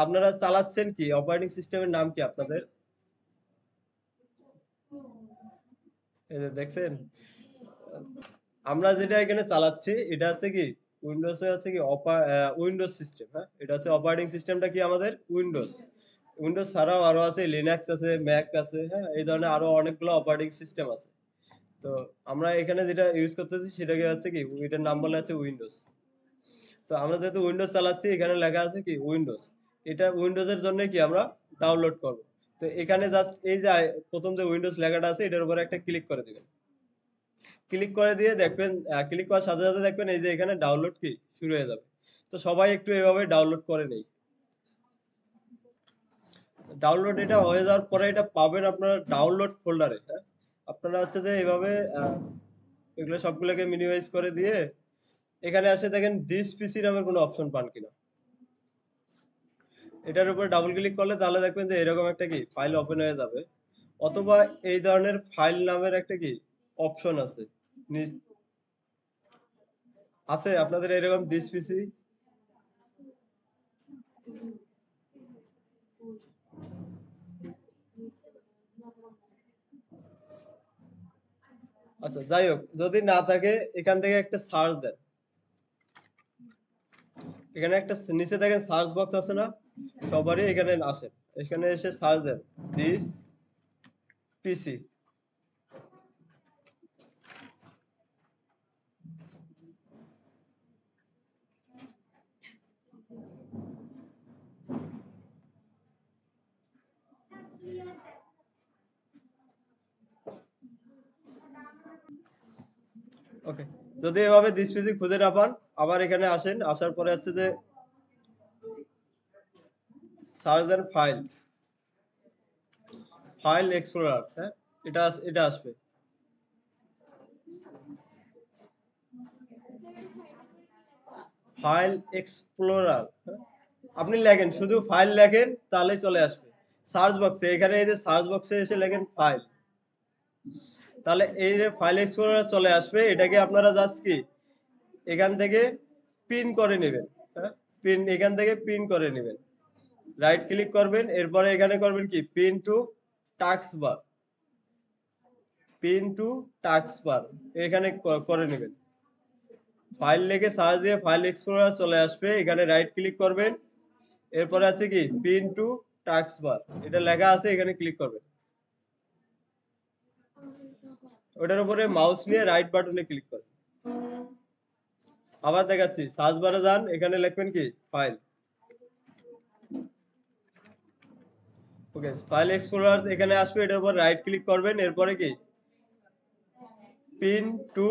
আপনারা চালাচ্ছেন কি অপারেটিং সিস্টেমের নাম কি আপনাদের, এই যে দেখছেন। আমরা যেটা এখানে চালাচ্ছি এটা হচ্ছে কি উইন্ডোজে হচ্ছে কি উইন্ডোজ সিস্টেম, হ্যাঁ। এটা হচ্ছে অপারেটিং সিস্টেমটা কি আমাদের উইন্ডোজ। উইন্ডোজ ছাড়াও আরো আছে লিনাক্স আছে ম্যাক আছে, হ্যাঁ, এই ধরনের আরো অনেকগুলো অপারেটিং সিস্টেম আছে। তো আমরা এখানে যেটা ইউজ করতেছি সেটাকে হচ্ছে কি এটার নাম বলা হচ্ছে উইন্ডোজ। তো আমরা যেহেতু উইন্ডোজ চালাচ্ছি এখানে লেখা আছে কি উইন্ডোজ, এটা উইন্ডোজের জন্য কি আমরা ডাউনলোড করব। তো এখানে জাস্ট এই যে প্রথম যে উইন্ডোজ লেখাটা আছে এটার উপরে একটা ক্লিক করে দিবেন। ক্লিক করে দিয়ে দেখবেন, ক্লিক করার সাথে সাথে দেখবেন এই যে এখানে ডাউনলোড কি শুরু হয়ে যাবে। তো সবাই একটু এভাবে ডাউনলোড করে নেই। ডাউনলোড এটা হয়ে যাওয়ার পরে এটা পাবেন আপনারা ডাউনলোড ফোল্ডারে। হ্যাঁ, আপনারা হচ্ছে যে এইভাবে এগুলো সবগুলোকে মিনিমাইজ করে দিয়ে এখানে আসে দেখেন দিস পিসি নামের কোনো অপশন পান কিনা। এটার উপর ডাবল ক্লিক করলে তাহলে দেখবেন যে এরকম একটা কি ফাইল ওপেন হয়ে যাবে, অথবা এই ধরনের ফাইল নামের একটা কি অপশন আছে আছে আপনাদের এরকম দিস পিসি। আচ্ছা যাই হোক, যদি না থাকে এখান থেকে একটা সার্চ দেন, এখানে একটা নিচে দেখেন সার্চ বক্স আছে না, সবারই এখানে আসেন, এখানে এসে সার্চ দেন দিস পিসি। ওকে, যদি এভাবে দিস পিসি খুঁজে না পান আবার এখানে আসেন, আসার পরে হচ্ছে যে সার্চ দেন ফাইল, ফাইল এক্সপ্লোরার। হ্যাঁ, এটা আসবে। ফাইল এক্সপ্লোরার আপনি লেখেন, শুধু ফাইল লেখেন তাহলে চলে আসবে সার্চ বক্সে। এখানে এই যে সার্চ বক্সে এসে লেখেন ফাইল, তাহলে এই যে ফাইল এক্সপ্লোরার চলে আসবে। এটাকে আপনারা জাস্ট কি এখান থেকে পিন করে নেবেন। হ্যাঁ, পিন এখান থেকে পিন করে নেবেন, রাইট ক্লিক করবেন, এরপরে এখানে করবেন কি pin to task bar, pin to task বার এখানে করে নেবেন। ফাইল লিখে সার্চ দিয়ে ফাইল এক্সপ্লোরার চলে আসবে, এখানে রাইট ক্লিক করবেন, এরপরে আছে কি পিন টু টাস্ক বার, এটা লেখা আছে, এখানে ক্লিক করবেন। ওটার উপরে মাউস নিয়ে রাইট বাটনে ক্লিক করবেন। আবার দেখাচ্ছি, সার্চ বারে যান, এখানে লিখবেন কি ফাইল। ওকে, ফাইল এক্সপ্লোরার এখানে আসবে, এটার উপর রাইট ক্লিক করবেন, এরপরে কি pin to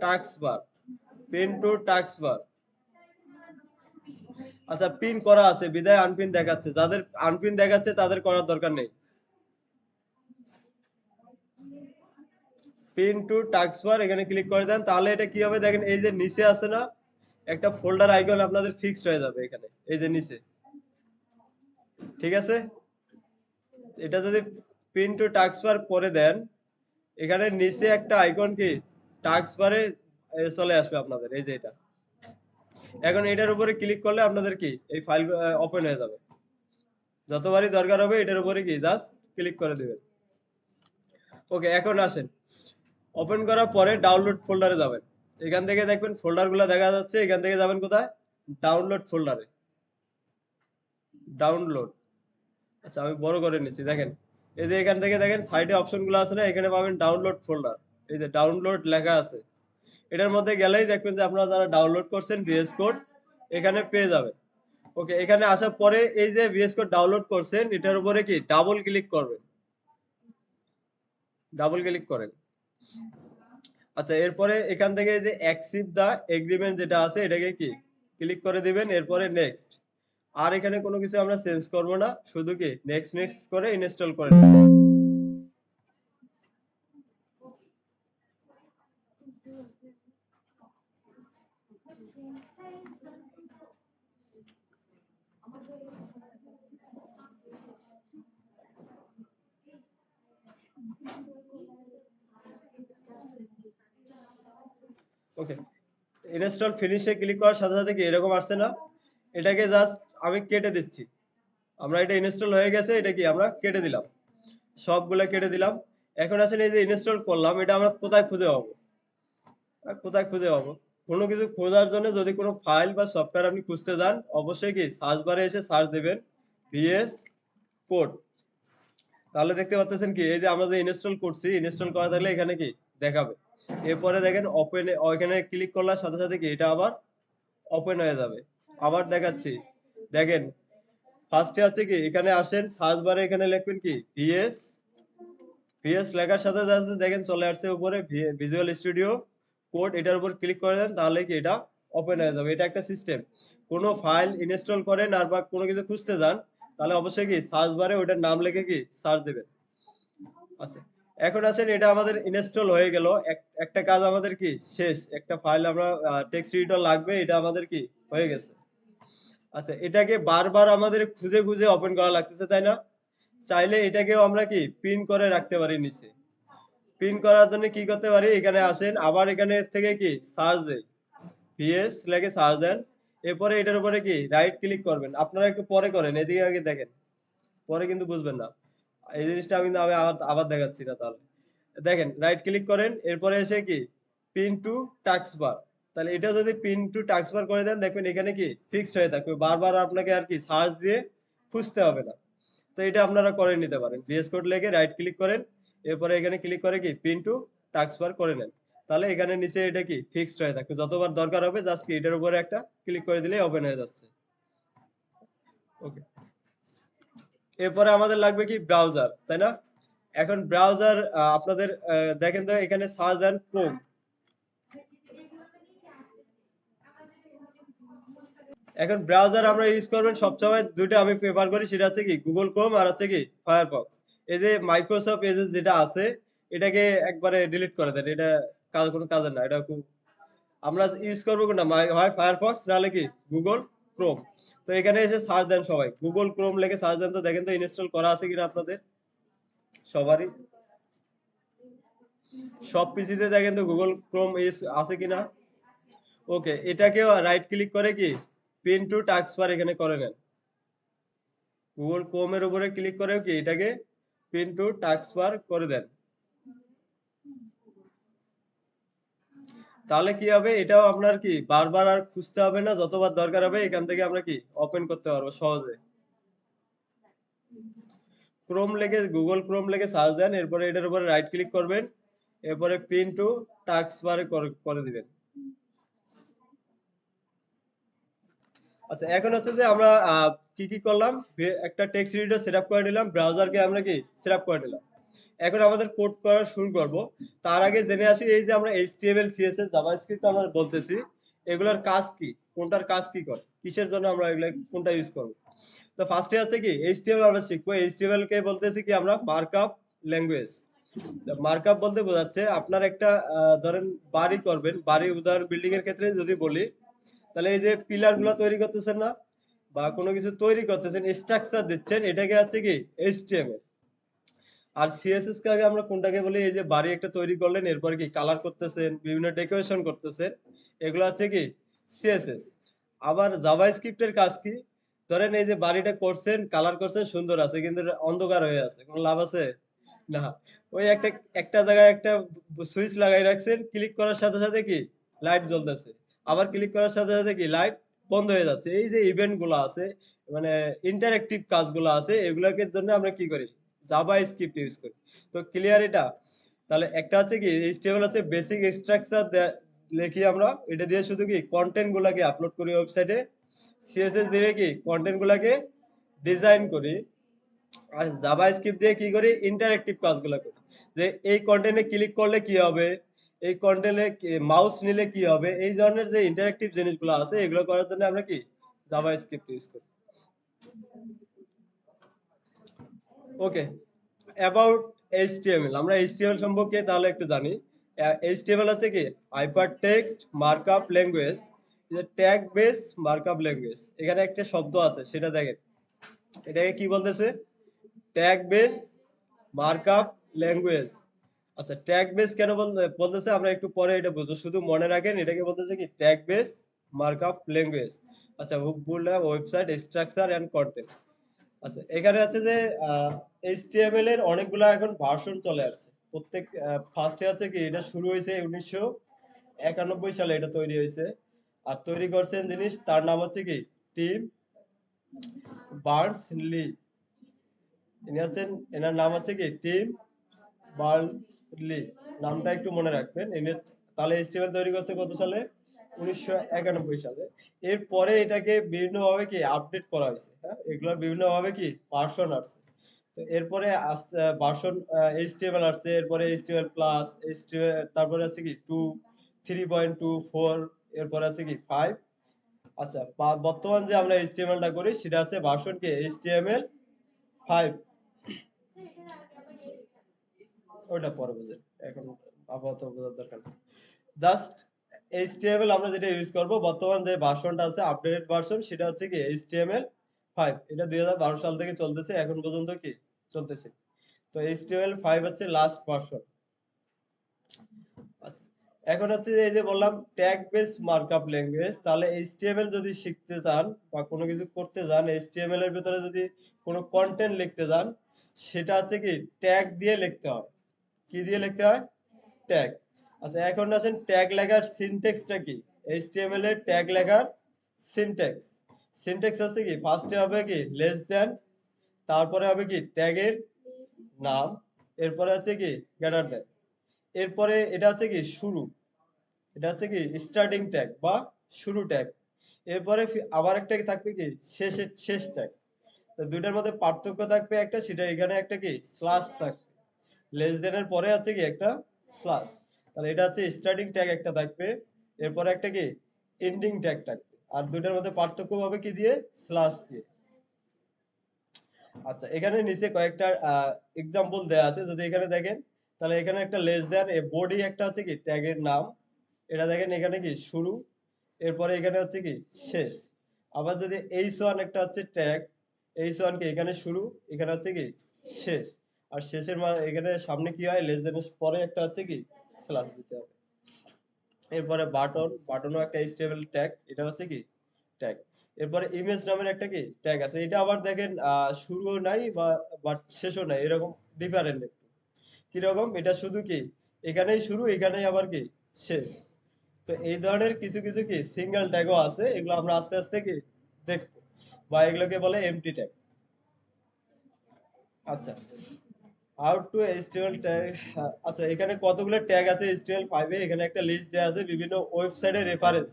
task bar, pin to task বার। আচ্ছা, পিন করা আছে বিদায় আনপিন দেখাচ্ছে, যাদের আনপিন দেখাচ্ছে তাদের করার দরকার নেই। পিন টু টাস্ক বার এখানে ক্লিক করে দেন, তাহলে এটা কি হবে দেখেন, এই যে নিচে আছে না একটা ফোল্ডার আইকন আপনাদের ফিক্সড হয়ে যাবে এখানে, এই যে নিচে। ঠিক আছে, এটা যদি পিন টু টাস্ক বার করে দেন, এখানে নিচে একটা আইকন কি টাস্ক বারে চলে আসবে আপনাদের, এই যে এটা। এখন এটার উপরে ক্লিক করলে আপনাদের কি এই ফাইল ওপেন হয়ে যাবে। যতবারই দরকার হবে এটার উপরে কি জাস্ট ক্লিক করে দিবেন। ওকে, এখন আসেন, ওপেন করার পরে ডাউনলোড ফোল্ডারে যাবেন, এখান থেকে দেখবেন ফোল্ডারগুলো দেখা যাচ্ছে, এখান থেকে যাবেন কোথায়, ডাউনলোড ফোল্ডারে, ডাউনলোড। আচ্ছা আমি বড় করে নিচ্ছি, দেখেন এই যে এখান থেকে দেখেন সাইডে অপশনগুলো আছে না, এখানে পাবেন ডাউনলোড ফোল্ডার, এই যে ডাউনলোড লেখা আছে। এটার মধ্যে গেলেই দেখবেন যে আপনারা যারা ডাউনলোড করছেন ভিএস কোড এখানে পেয়ে যাবেন। ওকে, এখানে আসার পরে এই যে ভিএস কোড ডাউনলোড করছেন এটার উপরে কি ডাবল ক্লিক করবেন, ডাবল ক্লিক করেন। আচ্ছা, এরপরে এখান থেকে এই যে অ্যাকসেপ্ট দা এগ্রিমেন্ট যেটা আছে এটাকে কি ক্লিক করে দিবেন, এরপরে নেক্সট। আর এখানে কোনো কিছু আমরা চেঞ্জ করব না, শুধু কি নেক্সট নেক্সট করে ইনস্টল করে নেব। ওকে, ইনস্টল ফিনিশে ক্লিক করার সাথে সাথে কি এরকম আসছে না, এটাকে জাস্ট আমি কেটে দিচ্ছি। আমরা এটা ইনস্টল হয়ে গেছে, এটা কি আমরা কেটে দিলাম, সবগুলো কেটে দিলাম। এখন আসলে এই যে ইনস্টল করলাম এটা আমরা কোথায় খুঁজে পাবো, কোথায় খুঁজে পাবো? কোনো কিছু খোঁজার জন্য যদি কোনো ফাইল বা সফটওয়্যার আপনি খুঁজতে যান, অবশ্যই কি সার্চ বারে এসে সার্চ দেবেন ভিএস কোড। তাহলে দেখতে পাচ্ছেন কি এই যে আমরা যে ইনস্টল করছি, ইনস্টল করা থাকলে এখানে কি দেখাবে। এরপরে দেখেন ওপেন, ওইখানে ক্লিক করার সাথে সাথে কি এটা আবার ওপেন হয়ে যাবে। আবার দেখাচ্ছি, দেখেন ফার্স্টে আছে কি এখানে আসেন সার্চ বারে, এখানে লিখবেন কি ভিএস, ভিএস লেখার সাথে সাথে দেখেন চলে আসছে উপরে ভিজুয়াল স্টুডিও কোড, এটার উপর ক্লিক করে দেন, তাহলে কি এটা ওপেন হয়ে যাবে। এটা একটা সিস্টেম, কোনো ফাইল ইনস্টল করেন আর বা কোনো কিছু খুঁজতে যান, তাহলে অবশ্যই কি সার্চ বারে ওটার নাম লিখে কি সার্চ দিবেন। আচ্ছা, এখন আসেন এটা আমাদের ইনস্টল হয়ে গেল। একটা কাজ আমাদের কি শেষ। একটা ফাইল আমরা টেক্সট এডিটর লাগবে, এটা আমাদের কি হয়ে গেছে। আচ্ছা, এটাকে বারবার আমাদের খুঁজে খুঁজে ওপেন করা লাগতেছে, তাই না? চাইলে এটাকেও আমরা কি প্রিন্ট করে রাখতে পারি নিচে। প্রিন্ট করার জন্য কি করতে পারি, এখানে আসেন, আবার এখানে থেকে কি সার্চ দেই, ভিএস লেগে সার্চ দেন। এরপরে এটার উপরে কি রাইট ক্লিক করবেন। আপনারা একটু পরে করেন, এদিকে আগে দেখেন, পরে কিন্তু বুঝবেন না। এই জিনিসটা কিন্তু আমি আবার আবার দেখাচ্ছি না। তাহলে দেখেন, রাইট ক্লিক করেন, এরপরে এসে কি পিন টু টাস্ক বার। তাহলে এটা যদি পিন টু টাস্ক বার করে দেন, দেখবেন এখানে কি ফিক্সড হয়ে থাকবে, বারবার আপনাকে আর কি সার্চ দিয়ে খুঁজতে হবে না। তো এটা আপনারা করে নিতে পারেন। ভিএস কোড লেগে রাইট ক্লিক করেন, এরপরে এখানে ক্লিক করে কি পিন টু টাস্ক বার করে নেন। তাহলে এখানে নিচে এটা কি ফিক্সড হয়ে থাকবে, যতবার দরকার হবে জাস্ট কি এটার উপরে একটা ক্লিক করে দিলেই ওপেন হয়ে যাচ্ছে। ওকে, এরপরে আমাদের লাগবে কি ব্রাউজার, তাই না? এখন ব্রাউজার আপনাদের দেখেন তো এখানে সার্চ দেন ক্রোম। এখন ব্রাউজার আমরা ইউজ করবেন সবসময় দুইটা আমি প্রেফার করি, সেটা হচ্ছে কি গুগল ক্রোম আর হচ্ছে কি ফায়ারফক্স। এই যে মাইক্রোসফট এজেস যেটা আছে এটাকে একবারে ডিলিট করে দেন, এটা কাজ কোনো কাজের না। এটা খুব আমরা ইউজ করবো কোনটা, হয় ফায়ারফক্স নাহলে কি গুগল ক্রোম। তো এখানে এসে সার্চ দেন সবাই, গুগল ক্রোম লেগে সার্চ দেন, তো দেখেন তো ইনস্টল করা আছে কিনা আপনাদের সবারই। সব পিসিতে দেখেন তো গুগল ক্রোম আছে কিনা। ওকে, এটাকেও রাইট ক্লিক করে কি পিন টু টাস্ক বার এখানে করে নেন। গুগল ক্রোমের উপরে ক্লিক করে কি এটাকে পিন টু টাস্ক বার করে দেন। তাহলে কি হবে, এটাও আপনার কি বারবার আর খুঁজতে হবে না, যতবার দরকার হবে এখান থেকে আমরা কি ওপেন করতে পারবো সহজে। ক্রোম লেগে গুগল ক্রোম লেগে সার্চ দেন, এরপরে এটার উপরে রাইট ক্লিক করবেন, এরপরে পিন টু টাস্ক বার করে দিবেন। আচ্ছা, এখন হচ্ছে যে আমরা কি কি করলাম, একটা টেক্সট এডিটর সেটআপ করে নিলাম, ব্রাউজারকে আমরা কি সেটআপ করে নিলাম। এখন আমাদের কোড করা শুরু করব। তার আগে জেনে আসি এই যে আমরা এইচটিএমএল সিএসএস জাভাস্ক্রিপ্ট আমরা বলতেছি, এগুলোর কাজ কি, কোনটার কাজ কি করে, কিসের জন্য আমরা এগুলা কোনটা ইউজ করব। তো ফার্স্টে হচ্ছে কি এইচটিএমএল আমরা শিখবো। এইচটিএমএল কে বলতেছি কি আমরা মার্কআপ ল্যাঙ্গুয়েজ। মার্কআপ বলতে বোঝাচ্ছে আপনার একটা ধরেন বাড়ি করবেন, বাড়ি উদাহরণ বিল্ডিং এর ক্ষেত্রে যদি বলি, তাহলে এই যে পিলার গুলা তৈরি করতেছেন না, বা কোনো কিছু তৈরি করতেছেন, স্ট্রাকচার দিচ্ছেন, এটাকে হচ্ছে কি এইচটিএমএল। আর সিএসএস কে আগে আমরা কোনটাকে বলি, এই যে বাড়ি একটা তৈরি করলেন, এরপরে কি কালার করতেছেন, বিভিন্ন ডেকোরেশন করতেছেন, এগুলো হচ্ছে কি সিএসএস। আবার জাভাস্ক্রিপ্টের কাজ কি, ধরেন এই যে বাড়িটা করছেন, কালার করছেন, সুন্দর আছে, কিন্তু অন্ধকার হয়ে আছে, কোনো লাভ আছে না। ওই একটা একটা জায়গায় একটা সুইচ লাগাই রাখছেন, ক্লিক করার সাথে সাথে কি লাইট জ্বলতেছে, আবার ক্লিক করার সাথে সাথে কি লাইট বন্ধ হয়ে যাচ্ছে। এই যে ইভেন্ট গুলো আছে, মানে ইন্টারেক্টিভ কাজগুলো আছে, এগুলোকে জন্য আমরা কি করি, জাভা স্ক্রিপ্ট ইউজ করি। তো ক্লিয়ার এটা। তাহলে একটা হচ্ছে কি এইচটিএমএল হচ্ছে বেসিক স্ট্রাকচার লিখি আমরা, এটা দিয়ে শুধু কি কন্টেন্ট গুলাকে আপলোড করি ওয়েবসাইটে। সিএসএস দিয়ে কি কন্টেন্ট গুলাকে ডিজাইন করি। আর জাভা স্ক্রিপ্ট দিয়ে কি করি, ইন্টারেক্টিভ কাজগুলো করি, যে এই কন্টেন্টে ক্লিক করলে কি হবে, এই কন্টেন্টে মাউস নিলে কি হবে, এই ধরনের যে ইন্টারেক্টিভ জিনিসগুলো আছে এগুলো করার জন্য আমরা কি জাভা স্ক্রিপ্ট ইউজ করি। ওকে, অ্যাবাউট এইচটিএমএল, আমরা এইচটিএমএল সম্পর্কে তাহলে একটু জানি। এইচটিএমএল হচ্ছে কি hyper text markup language, tag base markup language. এখানে একটা শব্দ আছে সেটা দেখেন, এটাকে কি বলতেছে, ট্যাগ বেস মার্কআপ ল্যাঙ্গুয়েজ। আচ্ছা, ট্যাগ বেস কেন বলতেছে আমরা একটু পরে এটা বুঝবো, শুধু মনে রাখেন এটাকে বলতেছে কি ট্যাগ বেস মার্কআপ ল্যাঙ্গুয়েজ। আচ্ছা, hook build website structure and content. আচ্ছা, এখানে আছে যে এইচটিএমএল এর অনেকগুলা এখন ভার্সন চলে আসছে। প্রত্যেক ফার্স্টে আছে কি এটা শুরু হয়েছে 1991 সালে, এটা তৈরি হয়েছে। আর তৈরি করছেন জিনিস, তার নাম হচ্ছে কি টিম বার্নস লি। ইনি হচ্ছেন, এনার নাম হচ্ছে কি টিম বার্নলি, নামটা একটু মনে রাখবেন। ইনি তাহলে এইচটিএমএল তৈরি করতে কত সালে, 1991 সালে। এরপরে এটাকে বিভিন্নভাবে কি আপডেট করা হয়েছে, হ্যাঁ, এগুলোর বিভিন্নভাবে কি ভার্সন আসছে। তো এরপরে আসছে ভার্সন এইচটিএমএল আসছে, এরপরে এইচটিএমএল প্লাস, এইচটিএমএল, তারপরে হচ্ছে কি 2, 3.2, 4, এরপরে আছে কি 5, আচ্ছা, বর্তমান যে আমরা এইচটিএমএলটা করি সেটা হচ্ছে ভার্সন কি এইচটিএমএল 5। ওটা পরে বুঝেন, এখন আপাতত বোঝার দরকার নেই। জাস্ট এইচটিএমএল আমরা যেটা ইউজ করব, বর্তমান যে ভার্সনটা আছে আপডেটেড ভার্সন সেটা হচ্ছে কি এইচটিএমএল 5। এটা 2012 সাল থেকে চলতেছে, এখন পর্যন্ত কি চলতেছে। তো এইচটিএমএল 5 হচ্ছে লাস্ট ভার্সন। আচ্ছা, এখন হচ্ছে যে এই যে বললাম ট্যাগ বেস মার্কআপ ল্যাঙ্গুয়েজ, তাহলে এইচটিএমএল যদি শিখতে চান বা কোনো কিছু করতে চান, এইচটিএমএল এর ভিতরে যদি কোনো কন্টেন্ট লিখতে চান, সেটা হচ্ছে কি ট্যাগ দিয়ে লিখতে হয়। কি দিয়ে লিখতে হয়? ট্যাগ। আচ্ছা, এখন আছেন ট্যাগ লেখার সিনট্যাক্সটা কি? এইচটিএমএল এর ট্যাগ লেখার সিনট্যাক্স। সিনট্যাক্স হচ্ছে কি ফার্স্টে হবে কি লেস দ্যান, তারপরে হবে কি ট্যাগের নাম, এরপরে হচ্ছে কি গ্রেটার দ্যান, এরপরে এটা হচ্ছে কি শুরু, এটা হচ্ছে কি স্টার্টিং ট্যাগ বা শুরু ট্যাগ, এরপরে আবার একটা কি থাকবে কি শেষ ট্যাগ। তো দুইটার মধ্যে পার্থক্য থাকবে একটা, সেটা এখানে একটা কি স্ল্যাশ থাকবে, লেস দেন এর পরে আছে কি একটা স্ল্যাশ। তাহলে এটা হচ্ছে স্টার্টিং ট্যাগ একটা থাকবে, এরপরে একটা কি এন্ডিং ট্যাগ থাকবে। আর দুইটার মধ্যে পার্থক্য হবে কি দিয়ে? স্ল্যাশ দিয়ে। আচ্ছা, এখানে নিচে কয়েকটা এক্সাম্পল দেয়া আছে, যদি এখানে দেখেন তাহলে এখানে একটা লেস দেন এ বডি একটা হচ্ছে কি ট্যাগের নাম, এটা দেখেন এখানে কি শুরু, এরপরে এখানে হচ্ছে কি শেষ। আবার যদি এইচ1 একটা হচ্ছে ট্যাগ, এইচ1 কি এখানে শুরু, এখানে হচ্ছে কি শেষ। আর শেষের এখানে সামনে কি হয় লেস দেনের পরে একটা হচ্ছে কি স্ল্যাশ দিতে হবে। এরপরে বাটন, বাটনও একটা এইচটিএমএল ট্যাগ, এটা হচ্ছে কি ট্যাগ। এরপরে ইমেজ নামের একটা কি ট্যাগ আছে, এটা আবার দেখেন শুরুও নাই বা বাট শেষও নাই, এরকম ডিফারেন্ট একটু। কিরকম? এটা শুধু কি এখানেই শুরু, এখানেই আবার কি শেষ। তো এই ধরনের কিছু কিছু কি সিঙ্গেল ট্যাগও আছে, এগুলো আমরা আস্তে আস্তে কি দেখবো, বা এগুলোকে বলে এমটি ট্যাগ। আচ্ছা, হাউ টু এইচটিএমএল ট্যাগ। আচ্ছা, এখানে কতগুলো ট্যাগ আছে এইচটিএমএল 5 এ, এখানে একটা লিস্ট দেওয়া আছে বিভিন্ন ওয়েবসাইটের রেফারেন্স।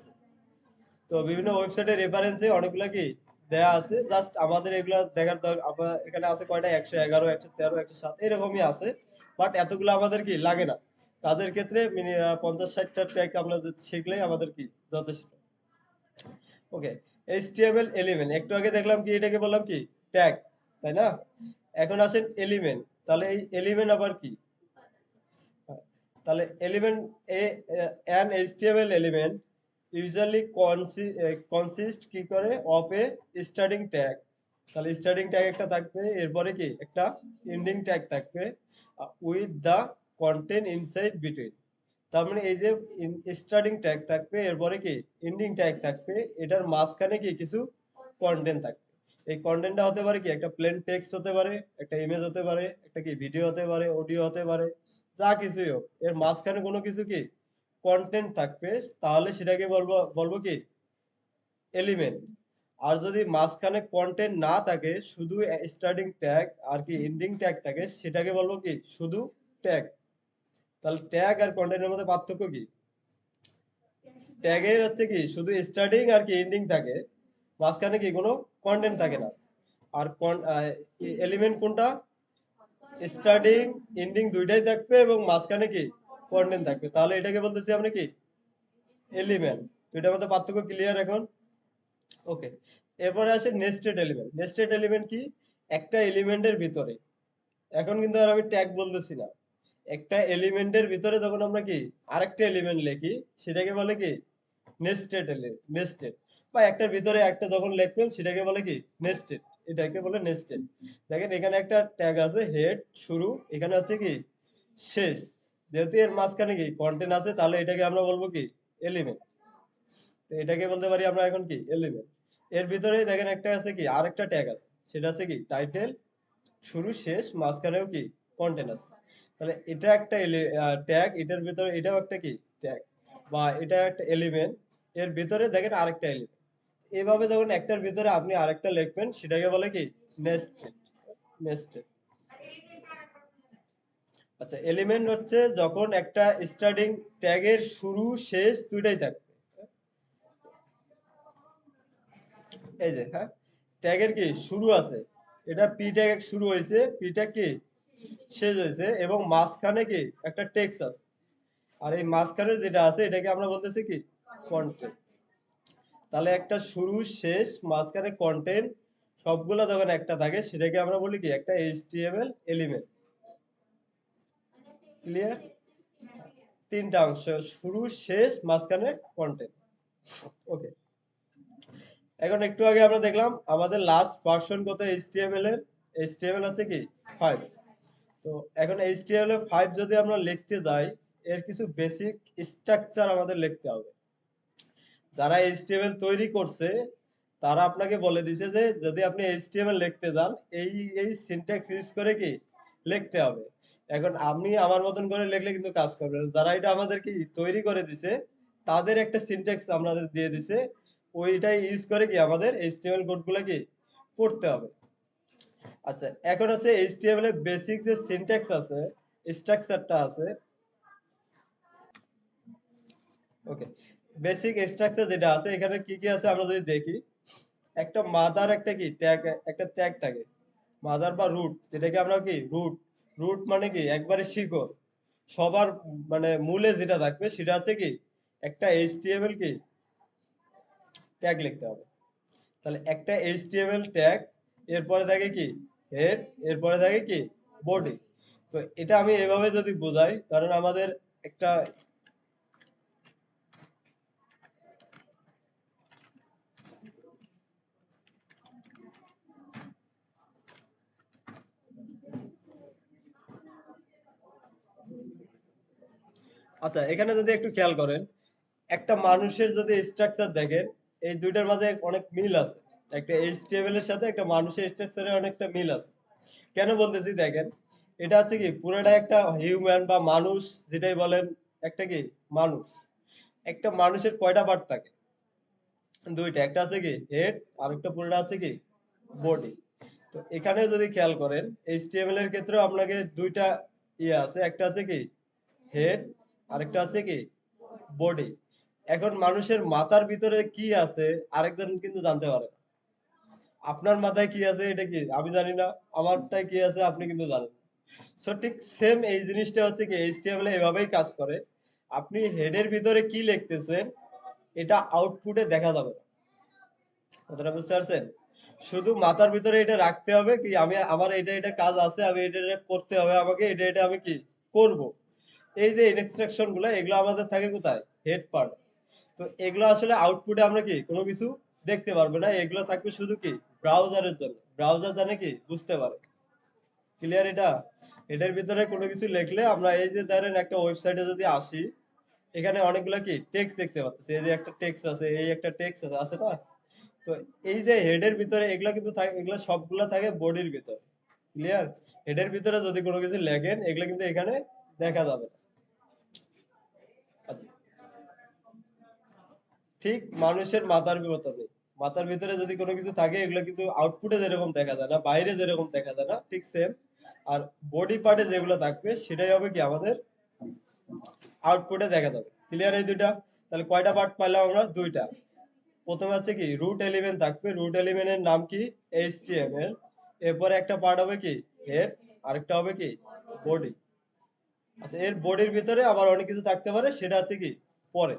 তো বিভিন্ন ওয়েবসাইটের রেফারেন্সে অনেকগুলো কি দেয়া আছে, জাস্ট আমাদের এগুলা দেখার দরকার। এখানে আছে কয়টা 111, 113, 107 এরকমই আছে, বাট এতগুলো আমাদের কি লাগে না। তাদের ক্ষেত্রে 50-60টা ট্যাগ আমরা শিখলেই আমাদের কি যথেষ্ট। ওকে, এইচটিএমএল এলিমেন্ট একটু আগে দেখলাম কি, এটাকে বললাম কি ট্যাগ, তাই না? এখন আসেন এলিমেন্ট, তাহলে এই এলিমেন্ট আবার কি? তাহলে এলিমেন্ট এ an HTML element usually consist কি করে অফ এ স্টার্টিং ট্যাগ। তাহলে স্টার্টিং ট্যাগ একটা থাকবে, এরপরে কি একটা এন্ডিং ট্যাগ থাকবে with the content inside between. তার মানে এই যে স্টার্টিং ট্যাগ থাকবে, এরপরে কি এন্ডিং ট্যাগ থাকবে, এটার মাঝখানে কি কিছু কন্টেন্ট থাকবে। এই কন্টেন্টটা হতে পারে কি একটা প্লেন টেক্সট হতে পারে, একটা ইমেজ হতে পারে, একটা কি ভিডিও হতে পারে, অডিও হতে পারে, যা কিছুই হোক, এর মাঝখানে কোনো কিছু কি কন্টেন্ট থাকবে, তাহলে সেটাকে বলবো বলবো কি এলিমেন্ট। আর যদি মাঝখানে কন্টেন্ট না থাকে, শুধু স্টার্টিং ট্যাগ আর কি এন্ডিং ট্যাগ থাকে, সেটাকে বলবো কি শুধু ট্যাগ। তাহলে ট্যাগ আর কন্টেন্টের মধ্যে পার্থক্য কি? ট্যাগের হচ্ছে কি শুধু স্টার্টিং আর কি এন্ডিং থাকে, মাঝখানে কি কোনো কন্টেন্ট থাকে না। আর এলিমেন্ট কোনটা? স্টার্টিং এন্ডিং দুইটাই থাকবে এবং মাঝখানে কি কন্টেন্ট থাকবে, তাহলে এটাকে বলতেছি আমরা কি এলিমেন্ট। দুইটার মধ্যে পার্থক্য ক্লিয়ার এখন? ওকে, এরপরে আসে নেস্টেড এলিমেন্ট। নেস্টেড এলিমেন্ট কি? একটা এলিমেন্টের ভিতরে, এখন কিন্তু আর আমি ট্যাগ বলতেছি না, একটা এলিমেন্টের ভিতরে যখন আমরা কি আরেকটা এলিমেন্ট লিখি, সেটাকে বলে কি নেস্টেড নেস্টেড। বা একটার ভিতরে একটা যখন লিখবেন সেটাকে বলে কি নেস্টেড, এটাকে বলে নেস্টেড। দেখেন এখানে একটা ট্যাগ আছে হেড শুরু, এখানে হচ্ছে কি শেষ, যেহেতু এর মাঝখানে কি কন্টেন্ট আছে, তাহলে এটাকে আমরা বলবো কি এলিমেন্ট। তো এটাকে বলতে পারি আমরা এখন কি এলিমেন্ট। এর ভিতরে দেখেন একটা আছে কি আরেকটা ট্যাগ আছে, সেটা হচ্ছে কি টাইটেল, শুরু শেষ মাঝখানেও কি কন্টেন্ট আছে। তাহলে এটা একটা ট্যাগ, এটার ভিতরে এটাও একটা কি ট্যাগ, বা এটা একটা এলিমেন্ট, এর ভিতরে দেখেন আরেকটা এলিমেন্ট। এভাবে যখন একটার ভিতরে আপনি আরেকটা লিখবেন, সেটাকে বলে কি নেস্টেড। নেস্টেড। আচ্ছা, এলিমেন্ট হচ্ছে যখন একটা স্টার্টিং ট্যাগের শুরু শেষ দুইটাই থাকবে। এই যে হ্যাঁ, ট্যাগের কি শুরু আছে, এটা পি ট্যাগ শুরু হয়েছে, পি ট্যাগ কি শেষ হয়েছে, এবং মাঝখানে কি একটা টেক্সট আছে। আর এই মাঝখানের যেটা আছে এটাকে আমরা বলতেছি কি কন্টেন্ট। তাহলে একটা শুরু শেষ মাঝখানে কন্টেন্ট সবগুলো যখন একটা থাকে সেটাকে আমরা বলি কি একটা এইচটিএমএল এলিমেন্ট। ক্লিয়ার? তিনটা অংশ, শুরু শেষ মাঝখানে কন্টেন্ট। ওকে, এখন একটু আগে আমরা দেখলাম আমাদের লাস্ট ভার্সন কত এইচটিএমএল এর, এইচটিএমএল হচ্ছে কি 5। তো এখন এইচটিএমএল এর 5 যদি আমরা লিখতে যাই এর কিছু বেসিক স্ট্রাকচার আমাদের লিখতে হবে। যারা এইচটিএমএল তৈরি করছে তারা আপনাকে বলে দিছে যে যদি আপনি এইচটিএমএল লিখতে যান এই এই সিনট্যাক্স ইউজ করে কি লিখতে হবে। এখন আমি আমার মতন করে লিখলে কিন্তু কাজ করবে না। যারা এটা আমাদের কি তৈরি করে দিছে তাদের একটা সিনট্যাক্স আমাদের দিয়ে দিছে, ওইটাই ইউজ করে কি আমাদের এইচটিএমএল কোডগুলো কি করতে হবে। আচ্ছা, এখন হচ্ছে এইচটিএমএল এর বেসিক যে সিনট্যাক্স আছে, স্ট্রাকচারটা আছে। ওকে, বেসিক স্ট্রাকচার যেটা আছে এখানে কি কি আছে আমরা যদি দেখি, একটা মাদার একটা কি ট্যাগ, একটা ট্যাগ থাকে মাদার বা রুট, যেটাকে আমরা কি রুট, রুট মানে কি একবারে শিকড়, সবার মানে মূলে যেটা থাকবে সেটা হচ্ছে কি একটা এইচটিএমএল কি ট্যাগ লিখতে হবে। তাহলে একটা এইচটিএমএল ট্যাগ, এরপরে থাকে কি হেড, এরপরে থাকে কি বডি। তো এটা আমি এভাবে যদি বোঝাই, কারণ আমাদের একটা আচ্ছা এখানে যদি একটু খেয়াল করেন, একটা মানুষের যদি স্ট্রাকচার দেখেন এই দুইটার মাঝে অনেক মিল আছে। একটা এইচটিএমএল এর সাথে একটা মানুষের স্ট্রাকচারের অনেকটা মিল আছে। কেন বলতেছি দেখেন, এটা হচ্ছে কি পুরোটা একটা হিউম্যান বা মানুষ যেটাই বলেন, একটা কি মানুষ, একটা মানুষের কয়টা পার্ট থাকে? দুইটা, একটা আছে কি হেড আর একটা পুরোটা আছে কি বডি। তো এখানে যদি খেয়াল করেন এইচটিএমএল এর ক্ষেত্রে আপনাকে দুইটা ইয়ে আছে, একটা আছে কি হেড আর একটা আছে কি বডি। এখন মানুষের মাথার ভিতরে কি আছে আরেকজন কিন্তু জানতে পারে না। আপনার মাথায় কি আছে এটা কি আমি জানি না, আমারটায় কি আছে আপনি কিন্তু জানেন। সো ঠিক সেম এই জিনিসটা হচ্ছে কি এইচটিএমএল এভাবেই কাজ করে। আপনি হেডের ভিতরে কি লিখতেছেন এটা আউটপুটে দেখা যাবে না। কথাটা বুঝতে পারছেন? শুধু মাথার ভিতরে এটা রাখতে হবে কি আমি আমার এটা এটা কাজ আছে, আমি এটা এটা করতে হবে, আমাকে এটা এটা আমি কি করব। এই যে ইনস্ট্রাকশন গুলো এগুলো আমাদের থাকে কোথায়? Head part. তো এগুলো আসলে আউটপুটে আমরা কি কোনো কিছু দেখতে পারবো না, এগুলো থাকবে শুধু কি ব্রাউজারের জন্য, ব্রাউজার জানে কি বুঝতে পারে। ক্লিয়ার? এটা এটার ভিতরে কোনো কিছু লিখলে আমরা এই যে ধরেন একটা ওয়েবসাইটে যদি আসি, এখানে অনেকগুলো কি টেক্সট দেখতে পাচ্ছি, এই যে একটা টেক্সট আছে, এই একটা টেক্সট আছে, আছে না? তো এই যে হেডের ভিতরে এগুলা কিন্তু থাকে, এগুলা সবগুলা থাকে বডির ভিতরে। ক্লিয়ার? হেডের ভিতরে যদি কোনো কিছু লেখেন এগুলা কিন্তু এখানে দেখা যাবে না। আচ্ছা, ঠিক মানুষের মাথার মতনই মাথার ভিতরে যদি কোনো কিছু থাকে এগুলো কিন্তু আউটপুটে যেরকম দেখা যায় না, বাইরে যেরকম দেখা যায় না, ঠিক সেম। আর বডি পার্টে যেগুলো থাকবে সেটাই হবে কি আমাদের আউটপুটে দেখা যাবে। ক্লিয়ার এই দুইটা? তাহলে কয়টা পার্ট পাইলাম আমরা? দুইটা। প্রথমে হচ্ছে কি রুট এলিমেন্ট থাকবে, রুট এলিমেন্টের নাম কি এইচটিএমএল। এরপরে একটা পার্ট হবে কি হেড, আরেকটা হবে কি বডি। আচ্ছা, এর বডির ভিতরে আবার অনেক কিছু থাকতে পারে, সেটা হচ্ছে কি পরে।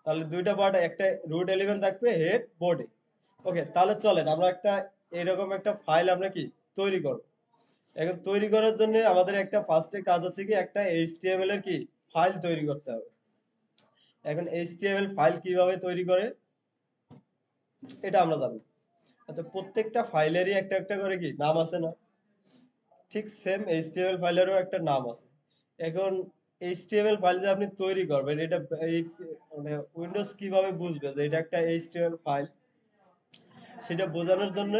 তাহলে দুইটা পার্ট, একটা রুট এলিমেন্ট থাকবে, হেড বডি। ওকে, তাহলে চলেন আমরা একটা এরকম একটা ফাইল আমরা কি তৈরি করব। এখন তৈরি করার জন্য আমাদের একটা ফার্স্টে কাজ হচ্ছে কি একটা এইচটিএমএল এর কি ফাইল তৈরি করতে হবে। এখন এইচটিএমএল ফাইল কিভাবে তৈরি করে এটা আমরা জানি। আচ্ছা, প্রত্যেকটা ফাইলেরই একটা একটা করে কি নাম আছে না? ঠিক সেম এইচটিএমএল ফাইলেরও একটা নাম আছে। এখন এইচটিএমএল ফাইল যে আপনি তৈরি করবেন এটা এই মানে উইন্ডোজ কিভাবে বুঝবে যে এটা একটা এইচটিএমএল ফাইল, সেটা বোঝানোর জন্য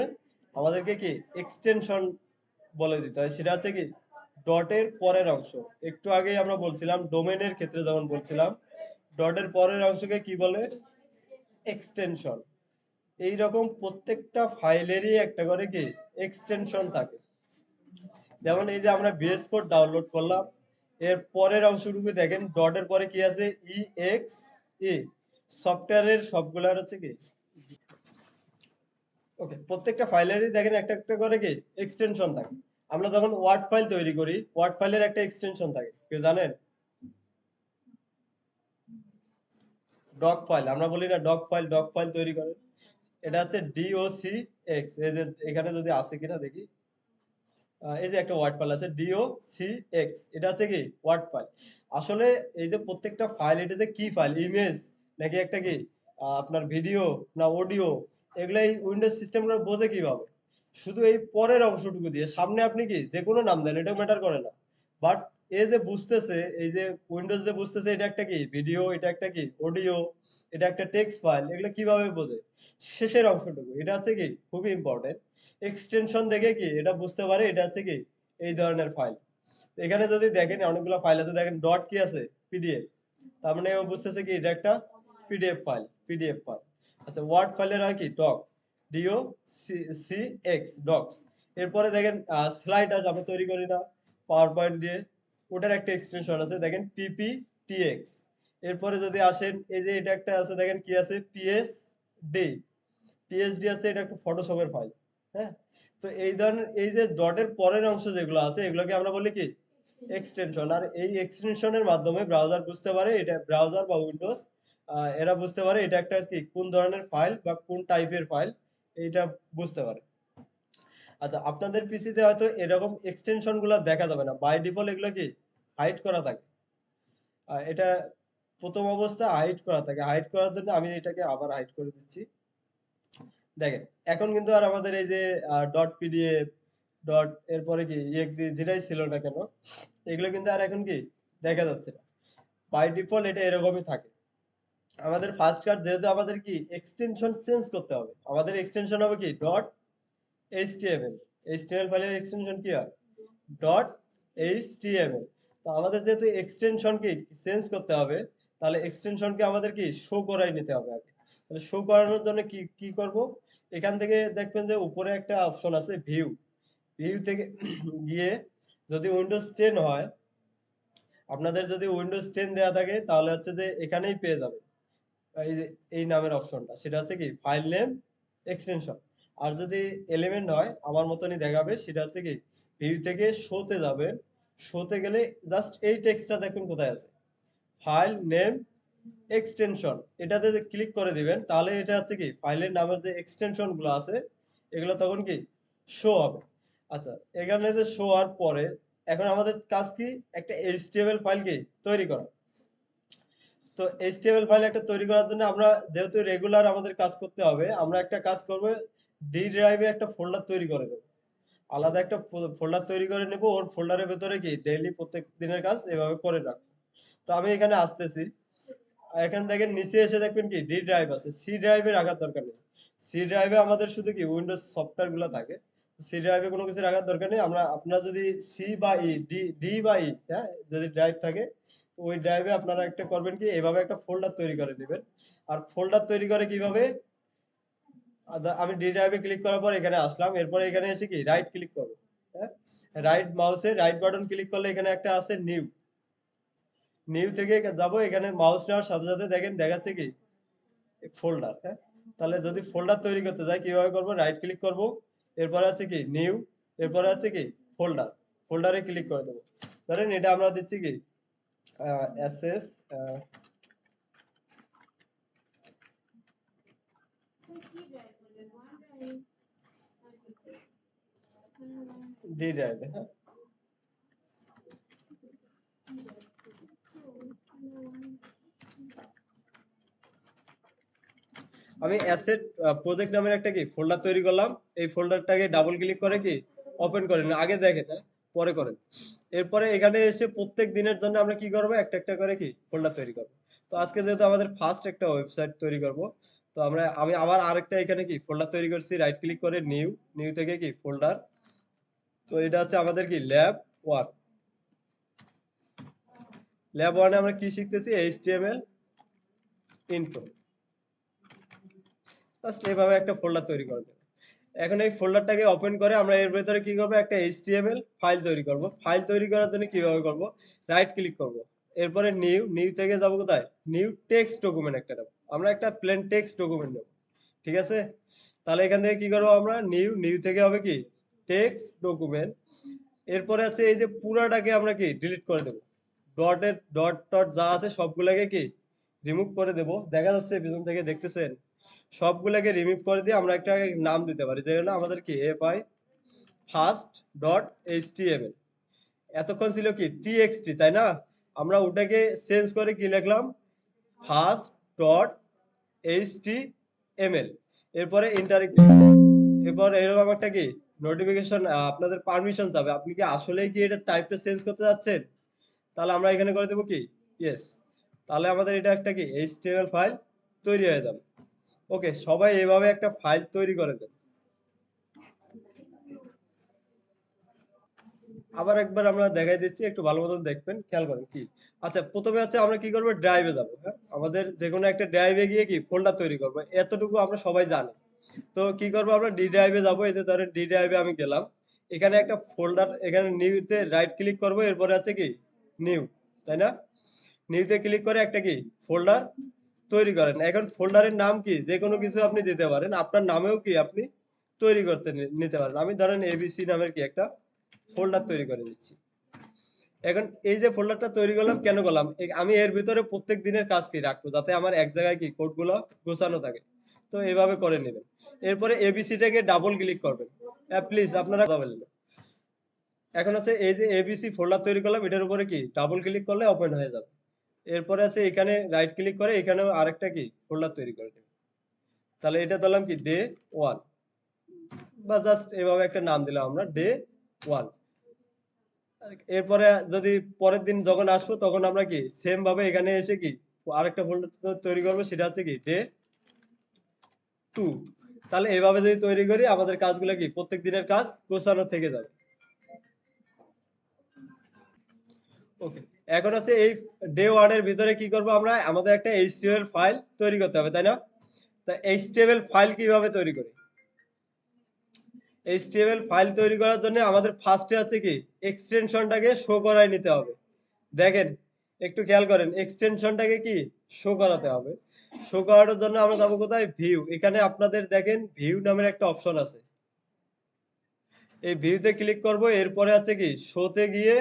আমাদেরকে কি এক্সটেনশন বলে দিতে হয়। সেটা হচ্ছে কি ডটের পরের অংশ। একটু আগেই আমরা বলছিলাম ডোমেনের ক্ষেত্রে যেমন বলছিলাম ডটের পরের অংশকে কি বলে? এক্সটেনশন। এইরকম প্রত্যেকটা ফাইলেরই একটা করে কি এক্সটেনশন থাকে। যেমন এই যে আমরা ভিএস কোড ডাউনলোড করলাম, এর পরের অংশটুকু দেখেন ডটের পরে কি আছে? ই এক্স ই। সফটওয়্যারের সবগুলার হচ্ছে কি ওকে, প্রত্যেকটা ফাইলেরই দেখেন একটা একটা করে কি এক্সটেনশন থাকে। আমরা যখন ওয়ার্ড ফাইল তৈরি করি ওয়ার্ড ফাইলের একটা এক্সটেনশন থাকে, কেউ জানেন? ডক ফাইল, আমরা বলি না ডক ফাইল তৈরি করে, এটা হচ্ছে docx। এই যে এখানে যদি আছে কিনা দেখি, এই যে একটা ওয়ার্ড ফাইল আছে docx, এটা হচ্ছে কি ওয়ার্ড ফাইল। আসলে এই যে প্রত্যেকটা ফাইল, এটা যে কি ফাইল, ইমেজ নাকি একটা কি আপনার ভিডিও না অডিও, এগুলাই উইন্ডোজ সিস্টেমগুলো বোঝে কিভাবে? শুধু এই পরের অংশটুকু দিয়ে, সামনে আপনি কি যে কোনো নাম দেন, এটা ম্যাটার করে না। বাট এ যে বুঝতেছে, এই যে উইন্ডোজ যে বুঝতেছে এটা একটা কি ভিডিও, এটা একটা কি অডিও, এটা একটা টেক্সট ফাইল, এগুলো কিভাবে বোঝে? শেষের অংশটুকু, এটা হচ্ছে কি খুবই ইম্পর্টেন্ট। এক্সটেনশন দেখে কি এটা বুঝতে পারে এটা হচ্ছে কি এই ধরনের ফাইল। এখানে যদি দেখেন অনেকগুলো ফাইল আছে, দেখেন ডট কি আছে, পিডিএফ, তার মানে ও বুঝতেছে কি এটা একটা পিডিএফ ফাইল। আচ্ছা, ওয়ার্ড ফাইলের হয় কি doc, D O C X, docx. এরপরে দেখেন স্লাইডার আমরা তৈরি করি না পাওয়ার পয়েন্ট দিয়ে, ওটার একটা এক্সটেনশন আছে দেখেন পিপিটিএক্স। এরপরে যদি আসেন, এই যে এটা একটা আছে দেখেন কি আছে, পিএসডি আছে, এটা একটা ফটোশপের ফাইল। হ্যাঁ, তো এই ধরনের এই যে ডটের পরের অংশ যেগুলো আছে, এগুলোকে আমরা বলি কি এক্সটেনশন। আর এই এক্সটেনশনের মাধ্যমে ব্রাউজার বুঝতে পারে, এটা ব্রাউজার বা উইন্ডোজ এরা বুঝতে পারে এটা একটা কি কোন ধরনের ফাইল বা কোন টাইপের ফাইল, এইটা বুঝতে পারে। আচ্ছা, আপনাদের পিসিতে হয়তো এরকম এক্সটেনশন গুলো দেখা যাবে না, বাই ডিফল্ট এগুলো কি হাইড করা থাকে। এটা প্রথম অবস্থা হাইড করা থাকে, হাইড করার জন্য আমি এটাকে আবার হাইড করে দিচ্ছি। দেখেন এখন কিন্তু আর আমাদের এই যে ডট পিডিএফ, ডট এরপরে কি exe যেটাই ছিল না কেন, এগুলো কিন্তু আর এখন কি দেখা যাচ্ছে না। বাই ডিফল্ট এটা এরকমই থাকে। আমাদের ফার্স্ট কাজ যেহেতু আমাদের কি এক্সটেনশন চেঞ্জ করতে হবে, আমাদের এক্সটেনশন হবে কি ডট এইচটিএমএল। এইচটিএমএল ফাইলের এক্সটেনশন কি হয় ডট এইচটিএমএল। তো আমাদের যেহেতু এক্সটেনশন কি চেঞ্জ করতে হবে, তাহলে এক্সটেনশনকে আমাদের কি শো করাই নিতে হবে আগে। তাহলে শো করানোর জন্য কি কি করব, এখান থেকে দেখবেন যে উপরে একটা অপশন আছে ভিউ, ভিউ থেকে গিয়ে যদি উইন্ডোজ 10 হয়, আপনাদের যদি উইন্ডোজ 10 দেওয়া থাকে তাহলে হচ্ছে যে এখানেই পেয়ে যাবেন এই যে এই নামের অপশনটা, সেটা হচ্ছে কি ফাইল নেম এক্সটেনশন। আর যদি এলিমেন্ট হয় আমার মতনই দেখাবে, সেটা হচ্ছে কি ভিউ থেকে শোতে যাবে, শোতে গেলে জাস্ট এই টেক্সটটা দেখুন কোথায় আছে, ফাইল নেম এক্সটেনশন, এটাতে যে ক্লিক করে দিবেন তাহলে এটা হচ্ছে কি ফাইলের নামের যে এক্সটেনশন গুলো আছে এগুলো তখন কি শো হবে। আচ্ছা, এখানে যে শো হওয়ার পরে এখন আমাদের কাজ কি একটা এইচটিএমএল ফাইল কি তৈরি করা। তো এইচটিএমএল ফাইল একটা তৈরি করার জন্য আমরা যেহেতু রেগুলার আমাদের কাজ করতে হবে, আমরা একটা কাজ করব, ডি ড্রাইভে একটা ফোল্ডার তৈরি করে নেব, আলাদা একটা ফোল্ডার তৈরি করে নেব, ওর ফোল্ডারের ভেতরে কি ডেইলি প্রত্যেক দিনের কাজ এভাবে করে রাখবো। তো আমি এখানে আসতেছি, এখানে দেখেন নিচে এসে দেখবেন কি ডি ড্রাইভ আছে, সি ড্রাইভে রাখার দরকার নেই। সি ড্রাইভে আমাদের শুধু কি উইন্ডোজ সফটওয়্যার গুলো থাকে, সি ড্রাইভে কোনো কিছু রাখার দরকার নেই। আমরা আপনারা যদি সি বা ই ডি বা ই, হ্যাঁ, যদি ড্রাইভ থাকে তো ওই ড্রাইভে আপনারা একটা করবেন কি এভাবে একটা ফোল্ডার তৈরি করে নেবেন। আর ফোল্ডার তৈরি করে কিভাবে, আমি ডি ড্রাইভে ক্লিক করার পর এখানে আসলাম, এরপরে এখানে এসে কি রাইট ক্লিক করব, হ্যাঁ, রাইট মাউসে রাইট বাটন ক্লিক করলে এখানে একটা আছে নিউ, নিউ থেকে যাব, এখানে মাউস নেওয়ার সাথে সাথে দেখেন দেখাচ্ছে কি ফোল্ডার। হ্যাঁ, তাহলে যদি ফোল্ডার তৈরি করতে যাই কিভাবে করব, রাইট ক্লিক করব, এরপরে আছে কি নিউ, এরপরে আছে কি ফোল্ডার, ফোল্ডারে ক্লিক করে দেবো। ধরেন এটা আমরা দিচ্ছি কি এসএস ডি ড্রাইভে। হ্যাঁ, আমি অ্যাসেট প্রজেক্ট নামের একটা কি ফোল্ডার তৈরি করলাম, এই ফোল্ডারটাকে ডাবল ক্লিক করে কি ওপেন করেন, আগে দেখেন, হ্যাঁ, পরে করেন। এরপরে এখানে এসে প্রত্যেক দিনের জন্য আমরা কি করব, একটা একটা করে কি ফোল্ডার তৈরি করব। তো আজকে যেহেতু আমাদের ফার্স্ট একটা ওয়েবসাইট তৈরি করব, তো আমি আবার আরেকটা এখানে কি ফোল্ডার তৈরি করছি, রাইট ক্লিক করে নিউ, নিউ থেকে কি ফোল্ডার। তো এটা হচ্ছে আমাদের কি ল্যাব 1। ল্যাব 1 এ আমরা কি শিখতেছি, এইচটিএমএল ইন্ট্রো। জাস্ট এভাবে একটা ফোল্ডার তৈরি করবে। এখন এই ফোল্ডারটাকে ওপেন করে আমরা এর ভেতরে কি করব, একটা এইচটিএমএল ফাইল তৈরি করব। ফাইল তৈরি করার জন্য কিভাবে করব, রাইট ক্লিক করব, এরপরে নিউ, নিউ থেকে যাব কোথায়, নিউ টেক্সট ডকুমেন্ট একটা নেব, আমরা একটা প্লেন টেক্সট ডকুমেন্ট নেব, ঠিক আছে। তাহলে এখান থেকে কি করব, আমরা নিউ, নিউ থেকে হবে কি টেক্সট ডকুমেন্ট। এরপরে আছে এই যে পুরাটাকে আমরা কি ডিলিট করে দেব, ডট টট যা আছে সবগুলোকে কি রিমুভ করে দেব। দেখা যাচ্ছে পিছন থেকে দেখতেছেন, সবগুলোকে রিমুভ করে দিয়ে আমরা একটা নাম দিতে পারি, যেটা আমাদের কি fi ফার্স্ট ডট এইচটিএমএল। এতক্ষণ ছিল কি টিএক্সটি, তাই না? আমরা ওটাকে চেঞ্জ করে কি লিখলাম, ফার্স্ট ডট এইচটিএমএল। এরপরে এন্টারে ক্লিক। এরপর এরকম একটা কি নোটিফিকেশন, আপনাদের পারমিশন যাবে, আপনি কি আসলেই কি এটা টাইপটা চেঞ্জ করতে যাচ্ছেন? তাহলে আমরা এখানে করে দেবো কি ইয়েস। তাহলে আমাদের এটা একটা কি এইচটিএমএল ফাইল তৈরি হয়ে যাবে। ওকে, সবাই এইভাবে একটা ফাইল তৈরি করে দেন। আবার একবার আমরা দেখাই দিচ্ছি, একটু ভালো মতন দেখবেন, খেয়াল করেন কি। আচ্ছা, প্রথমে হচ্ছে আমরা কি করবো, ড্রাইভে যাবো। হ্যাঁ, আমাদের যে কোনো একটা ড্রাইভে গিয়ে কি ফোল্ডার তৈরি করবো, এতটুকু আমরা সবাই জানি। তো কি করবো, আমরা ডি ড্রাইভে যাবো। এই যে ধরেন ডি ড্রাইভে আমি গেলাম, এখানে একটা ফোল্ডার, এখানে নিউতে রাইট ক্লিক করবো, এরপরে আছে কি নিউ, তাই না? নিউতে ক্লিক করে একটা কি ফোল্ডার তৈরি করেন। এখন ফোল্ডারের নাম কি যে কোনো কিছু আপনি দিতে পারেন, আপনার নামেও কি আপনি তৈরি করতে নিতে পারেন। আমি ধরেন এবিসি নামের কি একটা ফোল্ডার তৈরি করে নিচ্ছি। এখন এই যে ফোল্ডারটা তৈরি করলাম, কেন করলাম, আমি এর ভিতরে প্রত্যেক দিনের কাজ কি রাখবো, যাতে আমার এক জায়গায় কি কোডগুলো গোছানো থাকে। তো এইভাবে করে নেবেন। এরপরে এবিসিটাকে ডাবল ক্লিক করবেন। প্লিজ আপনারা কথা বলবেন। এখন হচ্ছে এই যে এবিসি ফোল্ডার তৈরি করলাম, এটার উপরে কি ডাবল ক্লিক করলে ওপেন হয়ে যাবে। এরপরে আছে এখানে রাইট ক্লিক করে এখানেও আরেকটা কি ফোল্ডার তৈরি করে নেবেন। তাহলে এটা দিলাম কি ডে 1, বা জাস্ট এভাবে একটা নাম দিলাম আমরা ডে 1। এরপরে যদি পরের দিন যখন আসবো, তখন আমরা কি সেম ভাবে এখানে এসে কি আরেকটা ফোল্ডার তৈরি করবো, সেটা হচ্ছে কি ডে 2। তাহলে এভাবে যদি তৈরি করি, আমাদের কাজগুলো কি প্রত্যেক দিনের কাজ গোছানো থেকে যাবে। ওকে, এখন হচ্ছে এই ডে 1 এর ভিতরে কি করব, আমরা আমাদের একটা এইচটিএমএল ফাইল তৈরি করতে হবে, তাই না? তা এইচটিএমএল ফাইল কিভাবে তৈরি করি? এইচটিএমএল ফাইল তৈরি করার জন্য আমাদের ফার্স্টে আছে কি এক্সটেনশনটাকে শো করাই নিতে হবে। দেখেন, একটু খেয়াল করেন, এক্সটেনশনটাকে কি শো করাতে হবে। শো করানোর জন্য আমরা যাবো কোথায়, ভিউ। এখানে আপনাদের দেখেন ভিউ নামের একটা অপশন আছে, এই ভিউতে ক্লিক করব। এরপরে আছে কি শোতে গিয়ে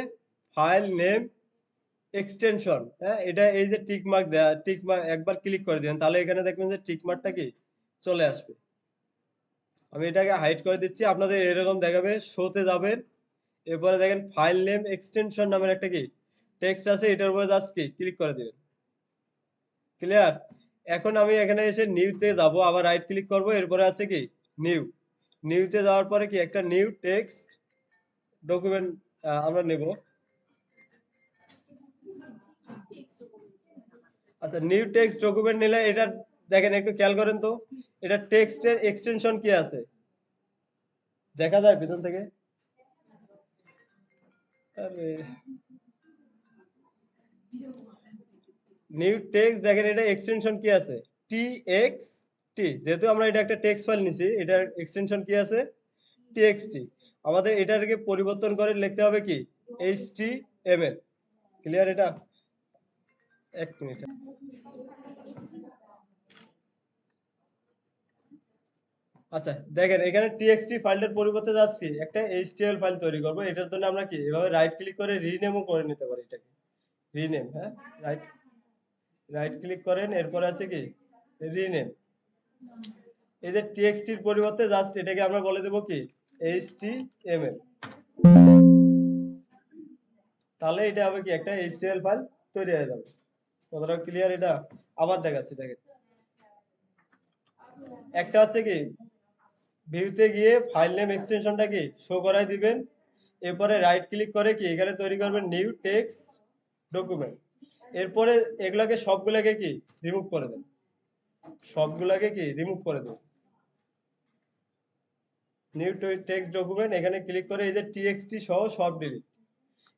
ফাইল নেম এক্সটেনশন, হ্যাঁ, এটা এই যে টিক মার্ক দেয়া, টিক মার্ক একবার ক্লিক করে দিবেন, তাহলে এখানে দেখবেন যে টিক মার্কটা কি চলে আসবে। আমি এটাকে হাইড করে দিচ্ছি, আপনাদের এরকম দেখাবে। শোতে যাবেন, এরপরে দেখেন ফাইল নেম এক্সটেনশন নামের একটা কি টেক্সট আছে, এটার উপরে জাস্ট কি ক্লিক করে দিবেন। ক্লিয়ার? এখন আমি এখানে এসে নিউতে যাব, আবার রাইট ক্লিক করব, এরপরে আছে কি নিউ। নিউতে যাওয়ার পরে কি একটা নিউ টেক্সট ডকুমেন্ট আমরা নেব। আচ্ছা, নিউ টেক্সট ডকুমেন্ট নিলে এটা দেখেন, একটু খেয়াল করেন তো, এটা টেক্সটের এক্সটেনশন কি আছে দেখা যায় পিছন থেকে? আরে, নিউ টেক্সট দেখেন, এটা এক্সটেনশন কি আছে, টি এক্স টি। যেহেতু আমরা এটা একটা টেক্সট ফাইল নিছি, এটার এক্সটেনশন কি আছে, টিএক্সটি। আমাদের এটাকে পরিবর্তন করে লিখতে হবে কি এইচটিএমএল। ক্লিয়ার এটা? এক মিনিট। আচ্ছা, দেখেন এখানে টিএক্সটি ফাইলটার পরিবর্তে জাস্ট কি একটা এইচটিএমএল ফাইল তৈরি করব। এটার জন্য আমরা কি এভাবে রাইট ক্লিক করে রিনেমও করে নিতে পারি এটাকে। রিনেম, হ্যাঁ, রাইট রাইট ক্লিক করেন, এরপরে আছে কি রিনেম। এই যে টিএক্সটির পরিবর্তে জাস্ট এটাকে আমরা বলে দেব কি এইচটিএমএল। তাহলে এটা হবে কি একটা এইচটিএমএল ফাইল তৈরি হয়ে যাবে। কতটা ক্লিয়ার এটা? আবার দেখাচ্ছি, দেখেন। একটা হচ্ছে কি ভিউতে গিয়ে ফাইল নেম এক্সটেনশনটা কি শো করাই দিবেন। এরপরে রাইট ক্লিক করে কি এখানে তৈরি করবেন নিউ টেক্সট ডকুমেন্ট। এরপরে এগুলাকে সবগুলাকে কি রিমুভ করে দেন, সবগুলাকে কি রিমুভ করে দেন। নিউ টেক্সট ডকুমেন্ট এখানে ক্লিক করে এই যে টিএক্সটি সহ সব ডিলিট।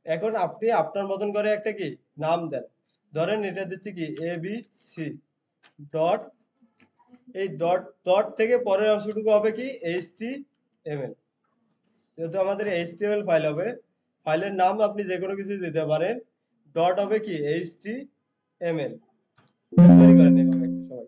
এখন আপনি আপনার মতন করে একটা কি নাম দেন। ধরেন এটা দিচ্ছি কি এবিসি ডট, এই ডট ডট থেকে পরের অংশটুকু হবে কি এইচটিএমএল। যেহেতু আমাদের এইচটিএমএল ফাইল হবে, ফাইলের নাম আপনি যে কোনো কিছু দিতে পারেন। ডট হবে কি এইচটিএমএল। তৈরি করেন এভাবে একটা সবাই।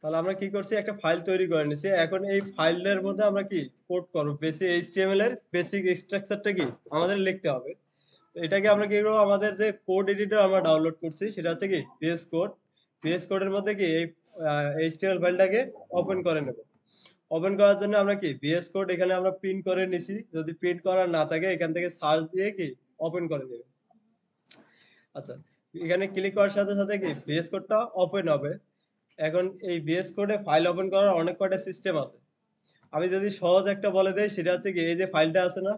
তাহলে আমরা কি করছি, একটা ফাইল তৈরি করে নিছি। এখন এই ফাইলের মধ্যে আমরা কি কোড করব, বেসিক এইচটিএমএল এর বেসিক স্ট্রাকচারটা কি আমাদের লিখতে হবে। তো এটাকে আমরা কি করবো, আমাদের যে কোড এডিটর আমরা ডাউনলোড করছি সেটা হচ্ছে কি VS কোড। VS কোডের মধ্যে কি এই HTML ফাইলটাকে ওপেন করে নেব। ওপেন করার জন্য আমরা কি VS কোড এখানে আমরা প্রিন্ট করে নিছি। যদি প্রিন্ট করা না থাকে এখান থেকে সার্চ দিয়ে কি ওপেন করে নেবে। আচ্ছা, এখানে ক্লিক করার সাথে সাথে কি VS কোডটা ওপেন হবে। এখন এই VS কোডে ফাইল ওপেন করার অনেক কয়টা সিস্টেম আছে। আমি যদি সহজ একটা বলে দেই সেটা হচ্ছে কি, এই যে ফাইলটা আছে না,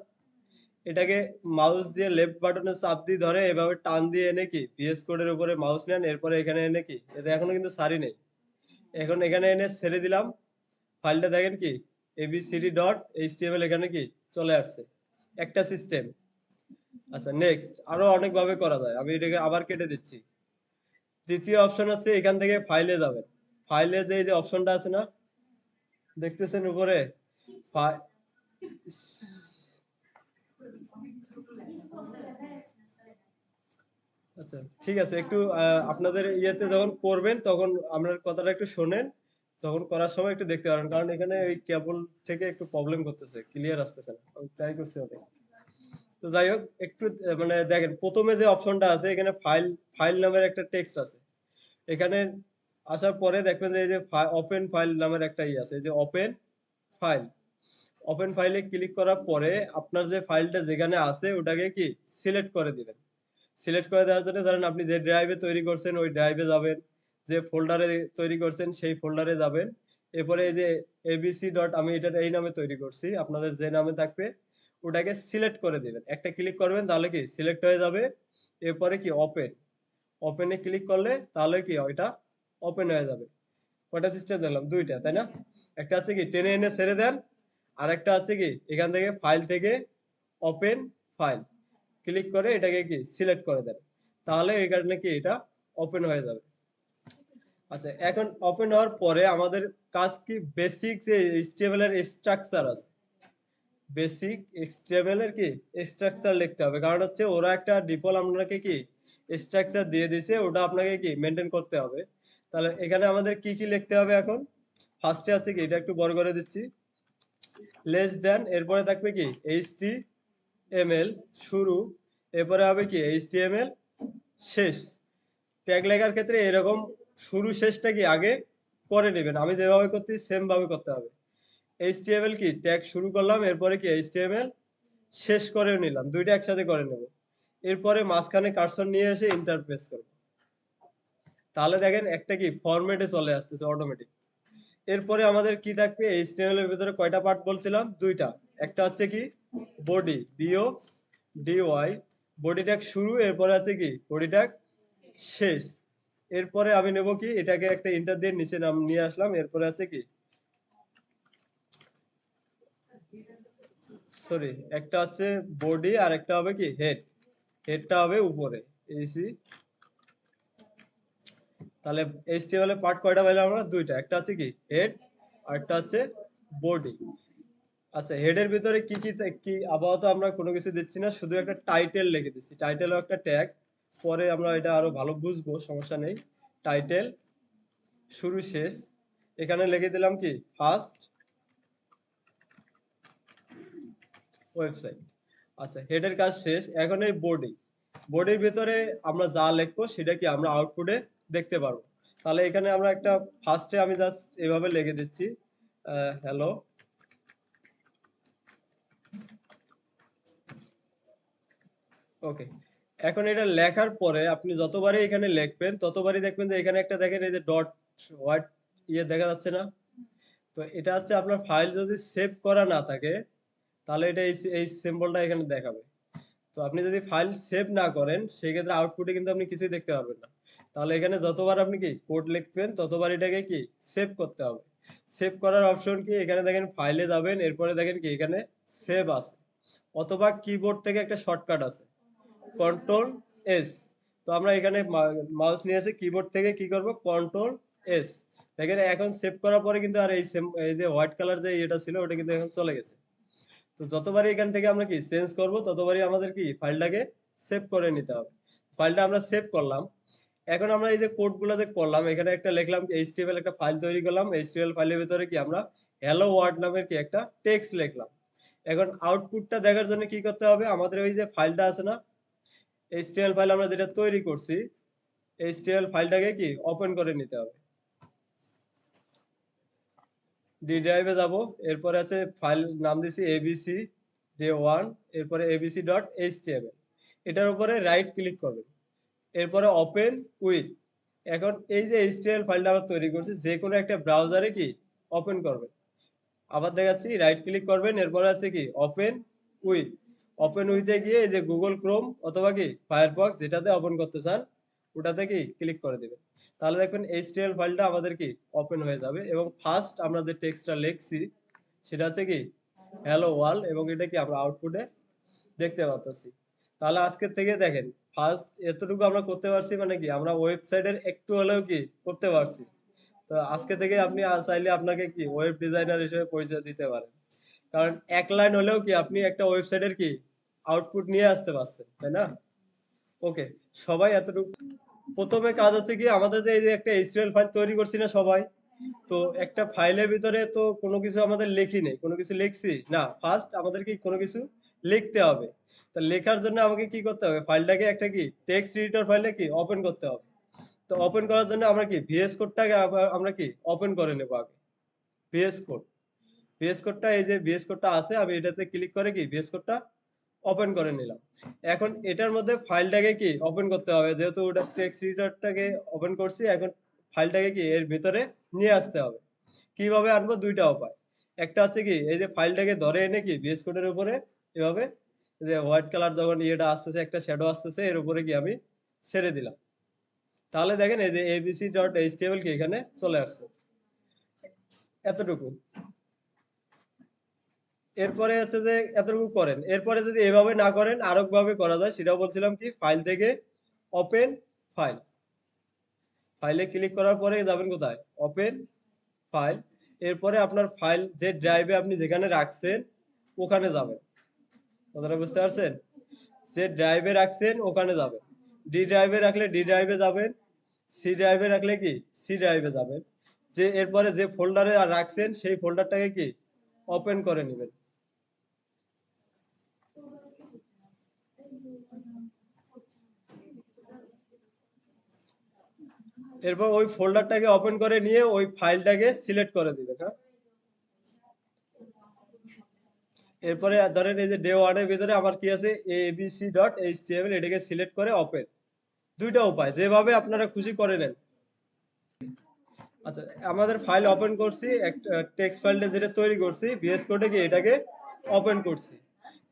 এটাকে মাউস দিয়ে লেফট বাটনে চাপ দিয়ে ধরে এভাবে টান দিয়ে এনে কি VS কোডের উপরে মাউস নেন, এরপরে এখানে এনে কি, এটা এখনো কিন্তু সারি নেই, এখন এখানে এনে ছেড়ে দিলাম। ফাইলটা দেখেন কি abcd.html এখানে কি চলে আসছে, একটা সিস্টেম। আচ্ছা, নেক্সট আরো অনেক ভাবে করা যায়, আমি এটাকে আবার কেটে দিচ্ছি। দ্বিতীয় অপশন হচ্ছে এখান থেকে ফাইলে যাবেন। ফাইলের যে এই যে অপশনটা আছে না, দেখতেছেন উপরে, আচ্ছা ঠিক আছে, একটু আপনাদের ইয়েতে যখন করবেন তখন আপনার কথাটা একটু শোনেন, যখন করার সময় একটু দেখতে পারেন, কারণ এখানে ওই কেবল থেকে একটু প্রবলেম করতেছে, ক্লিয়ার আসতেছে না, আমি ট্রাই করছি অনেক। তো যাই হোক, একটু মানে দেখেন প্রথমে যে অপশনটা আছে এখানে ফাইল, ফাইল নামের একটা টেক্সট আছে। এখানে আসার পরে দেখবেন যে এই যে ওপেন ফাইল নামের একটা ই আছে, এই যে ওপেন ফাইল। ওপেন ফাইলে ক্লিক করার পরে আপনার যে ফাইলটা যেখানে আছে ওটাকে কি সিলেক্ট করে দিবেন। সিলেক্ট করে দেওয়ার জন্য ধরেন আপনি যে ড্রাইভে তৈরি করছেন ওই ড্রাইভে যাবেন, যে ফোল্ডারে তৈরি করছেন সেই ফোল্ডারে যাবেন। এরপরে এই যে এবিসি ডট, আমি এটা এই নামে তৈরি করছি, আপনাদের যে নামে থাকবে ওটাকে সিলেক্ট করে দিবেন, একটা ক্লিক করবেন তাহলে কি সিলেক্ট হয়ে যাবে। এরপরে কি ওপেন, ওপেনে ক্লিক করলে তাহলে কি ওইটা ওপেন হয়ে যাবে। কয়টা সিস্টেম দিলাম, দুইটা তাই না? একটা হচ্ছে কি টেনে এনে ছেড়ে দেন, আর একটা হচ্ছে কি এখান থেকে ফাইল থেকে ওপেন ফাইল ক্লিক করে এটাকে কি সিলেক্ট করে দেন, তাহলে এই কারণে কি এটা ওপেন হয়ে যাবে। আচ্ছা, এখন ওপেন হওয়ার পরে আমাদের কাজ কি, বেসিক যে HTML এর স্ট্রাকচার আছে, বেসিক HTML এর কি স্ট্রাকচার লিখতে হবে, কারণ হচ্ছে ওরা একটা ডিফল্ট আপনাকে কি স্ট্রাকচার দিয়ে দিছে, ওটা আপনাকে কি মেনটেন করতে হবে। তাহলে এখানে আমাদের কি কি লিখতে হবে এখন, ফার্স্টে আছে কি, এটা একটু বড় করে দিচ্ছি, লেস দেন, এরপরে থাকবে কি HTML শুরু, এরপরে হবে কি HTML শেষ। ট্যাগ লেখার ক্ষেত্রে এরকম শুরু শেষটা কি আগে করে নেবেন, আমি যেভাবে করতেছি সেম ভাবে করতে হবে। HTML কি ট্যাগ শুরু করলাম, এরপরে কি HTML শেষ করে নিলাম, দুইটা একসাথে করে নেব। এরপরে মাঝখানে কার্সর নিয়ে এসে ইন্টার প্রেস করব, তাহলে দেখেন একটা কি ফরম্যাটে চলে আসতেছে অটোমেটিক। এরপরে আমাদের কি থাকবে, HTML এর ভিতরে কয়টা পার্ট বলছিলাম, দুইটা। একটা হচ্ছে কি body, B O D Y, body tag শুরু, এরপরে আছে কি বডি ট্যাগ শেষ। এরপরে আমি নেব কি, এটাকে একটা ইন্টার দিয়ে নিচে নাম নিয়ে আসলাম, এরপরে আছে কি, সরি, একটা আছে বডি আর একটা হবে কি হেড, হেডটা হবে উপরে এসি। তাহলে HTML এর পার্ট কয়টা পাইলাম আমরা, দুইটা, একটা হচ্ছে কি হেড আর একটা হচ্ছে বডি। আচ্ছা, হেডের ভিতরে কি কি কি আপাতত আমরা কোনো কিছু দিচ্ছি না, শুধু একটা টাইটেল লিখে দিচ্ছি, টাইটেলও একটা ট্যাগ, পরে আমরা এটা আরো ভালো বুঝবো, সমস্যা নেই। টাইটেল শুরু শেষ, এখানে লিখে দিলাম কি ফার্স্ট ওয়েবসাইট। আচ্ছা, হেডের কাজ শেষ, এখন এই বডি, বডির ভিতরে আমরা যা লিখবো সেটা কি আমরা আউটপুটে দেখতে পারবো। তাহলে এখানে আমরা একটা ফার্স্টে আমি জাস্ট এভাবে লিখে দিচ্ছি হ্যালো। ওকে, এখন এটা লেখার পরে আপনি যতবারই এখানে লিখবেন ততবারই দেখবেন যে এখানে একটা দেখেন এই যে ডট হোয়াইট ইয়ে দেখা যাচ্ছে না। তো এটা হচ্ছে আপনার ফাইল যদি সেভ করা না থাকে তাহলে এটা এই সিম্বলটা এখানে দেখাবে। তো আপনি যদি ফাইল সেভ না করেন সেই ক্ষেত্রে আউটপুটে কিন্তু আপনি কিছুই দেখতে পারবেন না। তাহলে এখানে যতবার আপনি কি কোড লিখবেন ততবার এটাকে কি সেভ করতে হবে। সেভ করার অপশন কি, এখানে দেখেন ফাইলে যাবেন, এরপরে দেখেন কি এখানে সেভ আছে, অথবা কিবোর্ড থেকে একটা শর্টকাট আছে কন্ট্রোল এস। তো আমরা এখানে মাউস নিয়ে এসে কিবোর্ড থেকে কি করব, কন্ট্রোল এস। দেখেন এখন সেভ করার পরে কিন্তু আর এই যে হোয়াইট কালার যে এটা ছিল ওটা কিন্তু এখন চলে গেছে। তো যতবারই এখান থেকে আমরা কি চেঞ্জ করব ততবারই আমাদের কি ফাইলটাকে সেভ করে নিতে হবে। ফাইলটা আমরা সেভ করলাম। এখন আমরা এই যে কোডগুলো যে করলাম, এখানে একটা লিখলাম HTML, একটা ফাইল তৈরি করলাম, HTML ফাইলের ভিতরে কি আমরা হ্যালো ওয়ার্ল্ড নামের কি একটা টেক্সট লিখলাম। এখন আউটপুটটা দেখার জন্য কি করতে হবে, আমাদের ওই যে ফাইলটা আছে না, এইচটিএমএল ফাইল আমরা যেটা তৈরি করছি, এইচটিএমএল ফাইলটাকে কি ওপেন করে নিতে হবে। ডি ড্রাইভে যাব, এরপরে আছে ফাইল নাম দিছি এবিসি ডে 1, এরপরে abc.html, এটার উপরে রাইট ক্লিক করবেন, এরপরে ওপেন উইথ। এখন এই যে এইচটিএমএল ফাইলটা আমরা তৈরি করছি যে কোনো একটা ব্রাউজারে কি ওপেন করবেন। আবার দেখাচ্ছি, রাইট ক্লিক করবেন, এরপরে আছে কি ওপেন উইথ। ওপেন উইথে গিয়ে এই যে গুগল ক্রোম অথবা কি ফায়ারফক্স যেটাতে ওপেন করতে চান ওটাতে কি ক্লিক করে দিবেন। তাহলে দেখবেন এইচটিএমএল ফাইলটা আমাদের কি ওপেন হয়ে যাবে এবং ফার্স্ট আমরা যে টেক্সটটা লিখছি সেটা হচ্ছে কি হ্যালো ওয়ার্ল্ড, এবং এটা কি আমরা আউটপুটে দেখতে পাচ্ছি। তাহলে আজকের থেকে দেখেন ফার্স্ট এতটুকু আমরা করতে পারছি, মানে কি আমরা ওয়েবসাইটের একটু হলেও কি করতে পারছি। তো আজকে থেকে আপনি চাইলে আপনাকে কি ওয়েব ডিজাইনার হিসেবে পরিচয় দিতে পারেন, কারণ এক লাইন হলেও কি আপনি একটা ওয়েবসাইটের কি আউটপুট নিয়ে আসতে পারছেন, তাই না? ওকে, সবাই এতটুকু। প্রথমে কাজ হচ্ছে কি আমাদের যে এই যে একটা এইচটিএমএল ফাইল তৈরি করছি না সবাই, তো একটা ফাইলের ভিতরে তো কোনো কিছু আমাদের লিখি নেই, কোনো কিছু লিখছি না, ফার্স্ট আমাদের কি কোনো কিছু লিখতে হবে। তা লেখার জন্য আমাকে কি করতে হবে, ফাইলটাকে একটা কি টেক্সট এডিটর ফাইলে কি ওপেন করতে হবে। তো ওপেন করার জন্য আমরা কি ভিএস কোডটাকে আমরা কি ওপেন করে নেব আগে। ভিএস কোড, ভিএস কোডটা এই যে ভিএস কোডটা আছে, আমি এটাতে ক্লিক করে কি ভিএস কোডটা ওপেন করে নিলাম। এখন এটার মধ্যে ফাইলটাকে কি ওপেন করতে হবে, যেহেতু ওটা টেক্সট এডিটরটাকে ওপেন করছি, এখন ফাইলটাকে কি এর ভিতরে নিয়ে আসতে হবে। কিভাবে আনবো, দুইটা উপায়। একটা হচ্ছে কি এই যে ফাইলটাকে ধরে এনে কি ভিএস কোডের উপরে এভাবে যে হোয়াইট কালার যখন ইয়েটা আসতেছে একটা শ্যাডো আসতেছে এর উপরে কি আমি ছেড়ে দিলাম। তাহলে দেখেন এই যে abc.html কি এখানে চলে আসছে, এতটুকু। এরপরে হচ্ছে যে এতটুকু করেন, এরপরে যদি এভাবে না করেন আরেক ভাবে করা যায়, সেটাও বলছিলাম কি ফাইল থেকে ওপেন ফাইল, ফাইলে ক্লিক করার পরে যাবেন কোথায়, ওপেন ফাইল, এরপরে আপনার ফাইল যে ড্রাইভে আপনি যেখানে রাখছেন ওখানে যাবেন। কথাটা বুঝতে পারছেন? যে ড্রাইভে রাখছেন ওখানে যাবেন, ডি ড্রাইভে রাখলে ডি ড্রাইভে যাবেন, সি ড্রাইভে রাখলে কি সি ড্রাইভে যাবেন। যে এরপরে যে ফোল্ডারে রাখছেন সেই ফোল্ডারটাকে কি ওপেন করে নেবেন। এরপর ওই ফোল্ডারটাকে ওপেন করে নিয়ে ওই ফাইলটাকে সিলেক্ট করে দিবেন। হ্যাঁ, এরপরে ধরেন এই যে ডে ওয়ানের ভিতরে আমার কি আছে abc.html, এটাকে সিলেক্ট করে ওপেন। দুইটা উপায়, যেভাবে আপনারা খুশি করে নেন। আচ্ছা, আমাদের ফাইল ওপেন করছি, একটা টেক্সট ফাইলটা যেটা তৈরি করছি ভিএস কোডে গিয়ে এটাকে ওপেন করছি।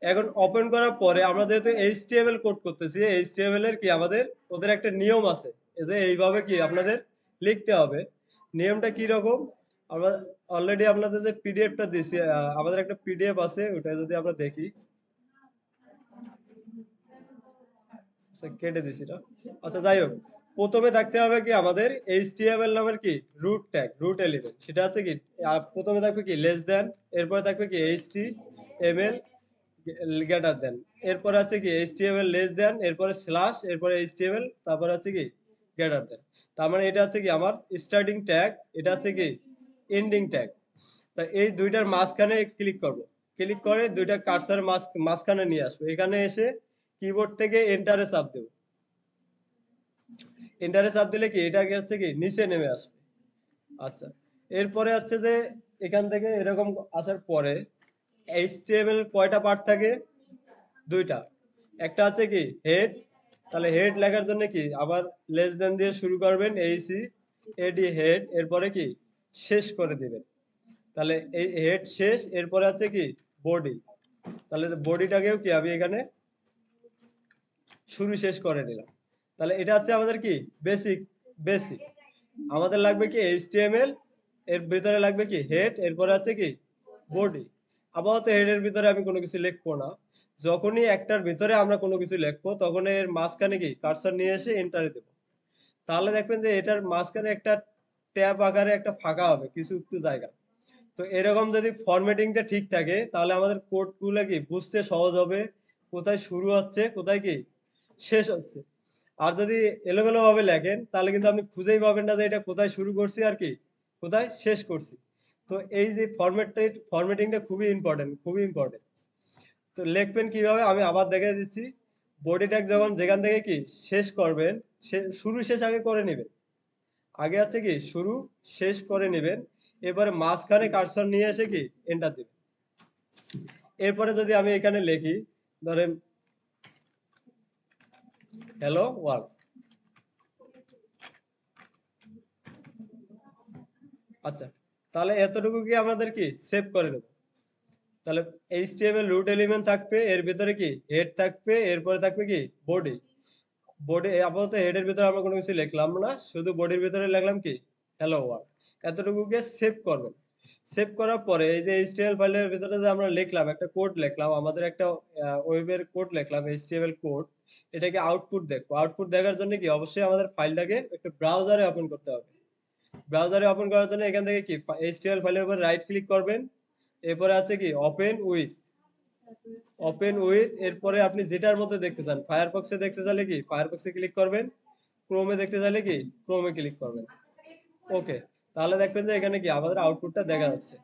এখন ওপেন করার পরে আমরা যেহেতু এইচটিএমএল কোড করতেছি, এইচটিএমএল এর কি আমাদের ওদের একটা নিয়ম আছে, এই যে এইভাবে কি আপনাদের লিখতে হবে। নিয়মটা কি রকম, আমরা অলরেডি আপনাদের যে পিডিএফটা দিছি, আমাদের একটা পিডিএফ আছে, ওটা যদি আমরা দেখি। আচ্ছা, কেটে দিছি না। আচ্ছা, যাই হোক, প্রথমে থাকতে হবে কি আমাদের এইচটিএমএল নামের কি রুট ট্যাগ, রুট এলিমেন্ট, সেটা হচ্ছে কি প্রথমে থাকবে কি লেস দেন, এরপরে থাকবে কি এইচটিএমএল গ্রেটার দেন, এরপরে আছে কি এইচটিএমএল লেস দেন, এরপরে স্ল্যাশ, এরপরে এইচটিএমএল, তারপরে হচ্ছে কি গ্রেটার দেন। তার মানে এটা হচ্ছে কি আমার স্টার্টিং ট্যাগ, এটা হচ্ছে কি এন্ডিং ট্যাগ। তা এই দুইটার মাঝখানে ক্লিক করব, ক্লিক করে দুইটা কার্সার মাঝখানে নিয়ে আসবো, এখানে এসে কিবোর্ড থেকে এন্টারে চাপ দেব। এন্টারে চাপ দিলে কি এটা হচ্ছে কি নিচে নেমে আসবে। আচ্ছা, এরপরে হচ্ছে যে এখান থেকে এরকম আসার পরে এইচটিএমএল কয়টা পার্ট থাকে, দুইটা। একটা আছে কি হেড, তাহলে হেড লেখার জন্য কি আবার লেস দেন দিয়ে শুরু করবেন, এইচি এডি হেড, এরপরে কি শেষ করে দিবেন। তাহলে এই হেড শেষ, এরপরে আছে কি বডি, তাহলে বডিটাকেও কি আমি এখানে শুরু শেষ করে নিলাম। তাহলে এটা হচ্ছে আমাদের কি বেসিক, বেসিক। আমাদের লাগবে কি এইচটিএমএল, এর ভিতরে লাগবে কি হেড, এরপরে আছে কি বডি। আপাতত হেডের ভিতরে আমি কোনো কিছু লিখবো না, যখনই একটার ভিতরে আমরা কোনো কিছু লিখবো তখন এর মাঝখানে কি কার্সর নিয়ে এসে এন্টারে দেব। তাহলে দেখবেন যে এটার মাঝখানে একটা ট্যাব আকারে একটা ফাঁকা হবে কিছু একটু জায়গা। তো এরকম যদি ফরম্যাটিংটা ঠিক থাকে তাহলে আমাদের কোডগুলো কি বুঝতে সহজ হবে, কোথায় শুরু হচ্ছে কোথায় কি শেষ হচ্ছে। আর যদি এলোমেলো ভাবে লেখেন তাহলে কিন্তু আপনি খুঁজেই পাবেন না যে এটা কোথায় শুরু করছি আর কি কোথায় শেষ করছি। তো এই যে ফরম্যাটিংটা খুবই ইম্পর্টেন্ট, খুবই ইম্পর্টেন্ট। তো লিখবেন কিভাবে আমি আবার দেখিয়ে দিচ্ছি। বডি ট্যাগ যখন যেখান থেকে কি শেষ করবেন, শুরু শেষ আগে করে নিবেন। আগে হচ্ছে কি শুরু শেষ করে নিবেন। এরপরে মাঝখানে কার্সর নিয়ে এসে কি এন্টার দিবেন। এরপরে যদি আমি এখানে লিখি, ধরেন হ্যালো ওয়ার্ল্ড। আচ্ছা, তাহলে এতটুকু কি আমাদের কি সেভ করে নেব। তাহলে HTML রুট এলিমেন্ট থাকবে, এর ভিতরে কি হেড থাকবে, এরপরে থাকবে কি বডি। বডি আপাতত হেডের ভিতরে আমরা কোনো কিছু লিখলাম না, শুধু বডির ভিতরে লিখলাম কি হ্যালো ওয়ার্ল্ড। এতটুকুকে সেভ করবেন। সেভ করার পরে এই যে HTML ফাইলের ভিতরে যে আমরা লিখলাম একটা কোড লিখলাম, আমাদের একটা ওয়েবের কোড লিখলাম HTML কোড, এটাকে আউটপুট দেখবো। আউটপুট দেখার জন্য কি অবশ্যই আমাদের ফাইলটাকে একটা ব্রাউজারে ওপেন করতে হবে। ব্রাউজারে ওপেন করার জন্য এখান থেকে কি HTML ফাইলের উপর রাইট ক্লিক করবেন, এরপরে আছে কি ওপেন উইথ, এরপরে আপনি যেটার মধ্যে দেখতে চান, ফায়ারফক্সে দেখতে চাইলে কি ফায়ারফক্সে ক্লিক করবেন, ক্রোমে দেখতে চাইলে কি ক্রোমে ক্লিক করবেন। ওকে, তাহলে দেখবেন যে এখানে কি আমাদের আউটপুটটা দেখা যাচ্ছে।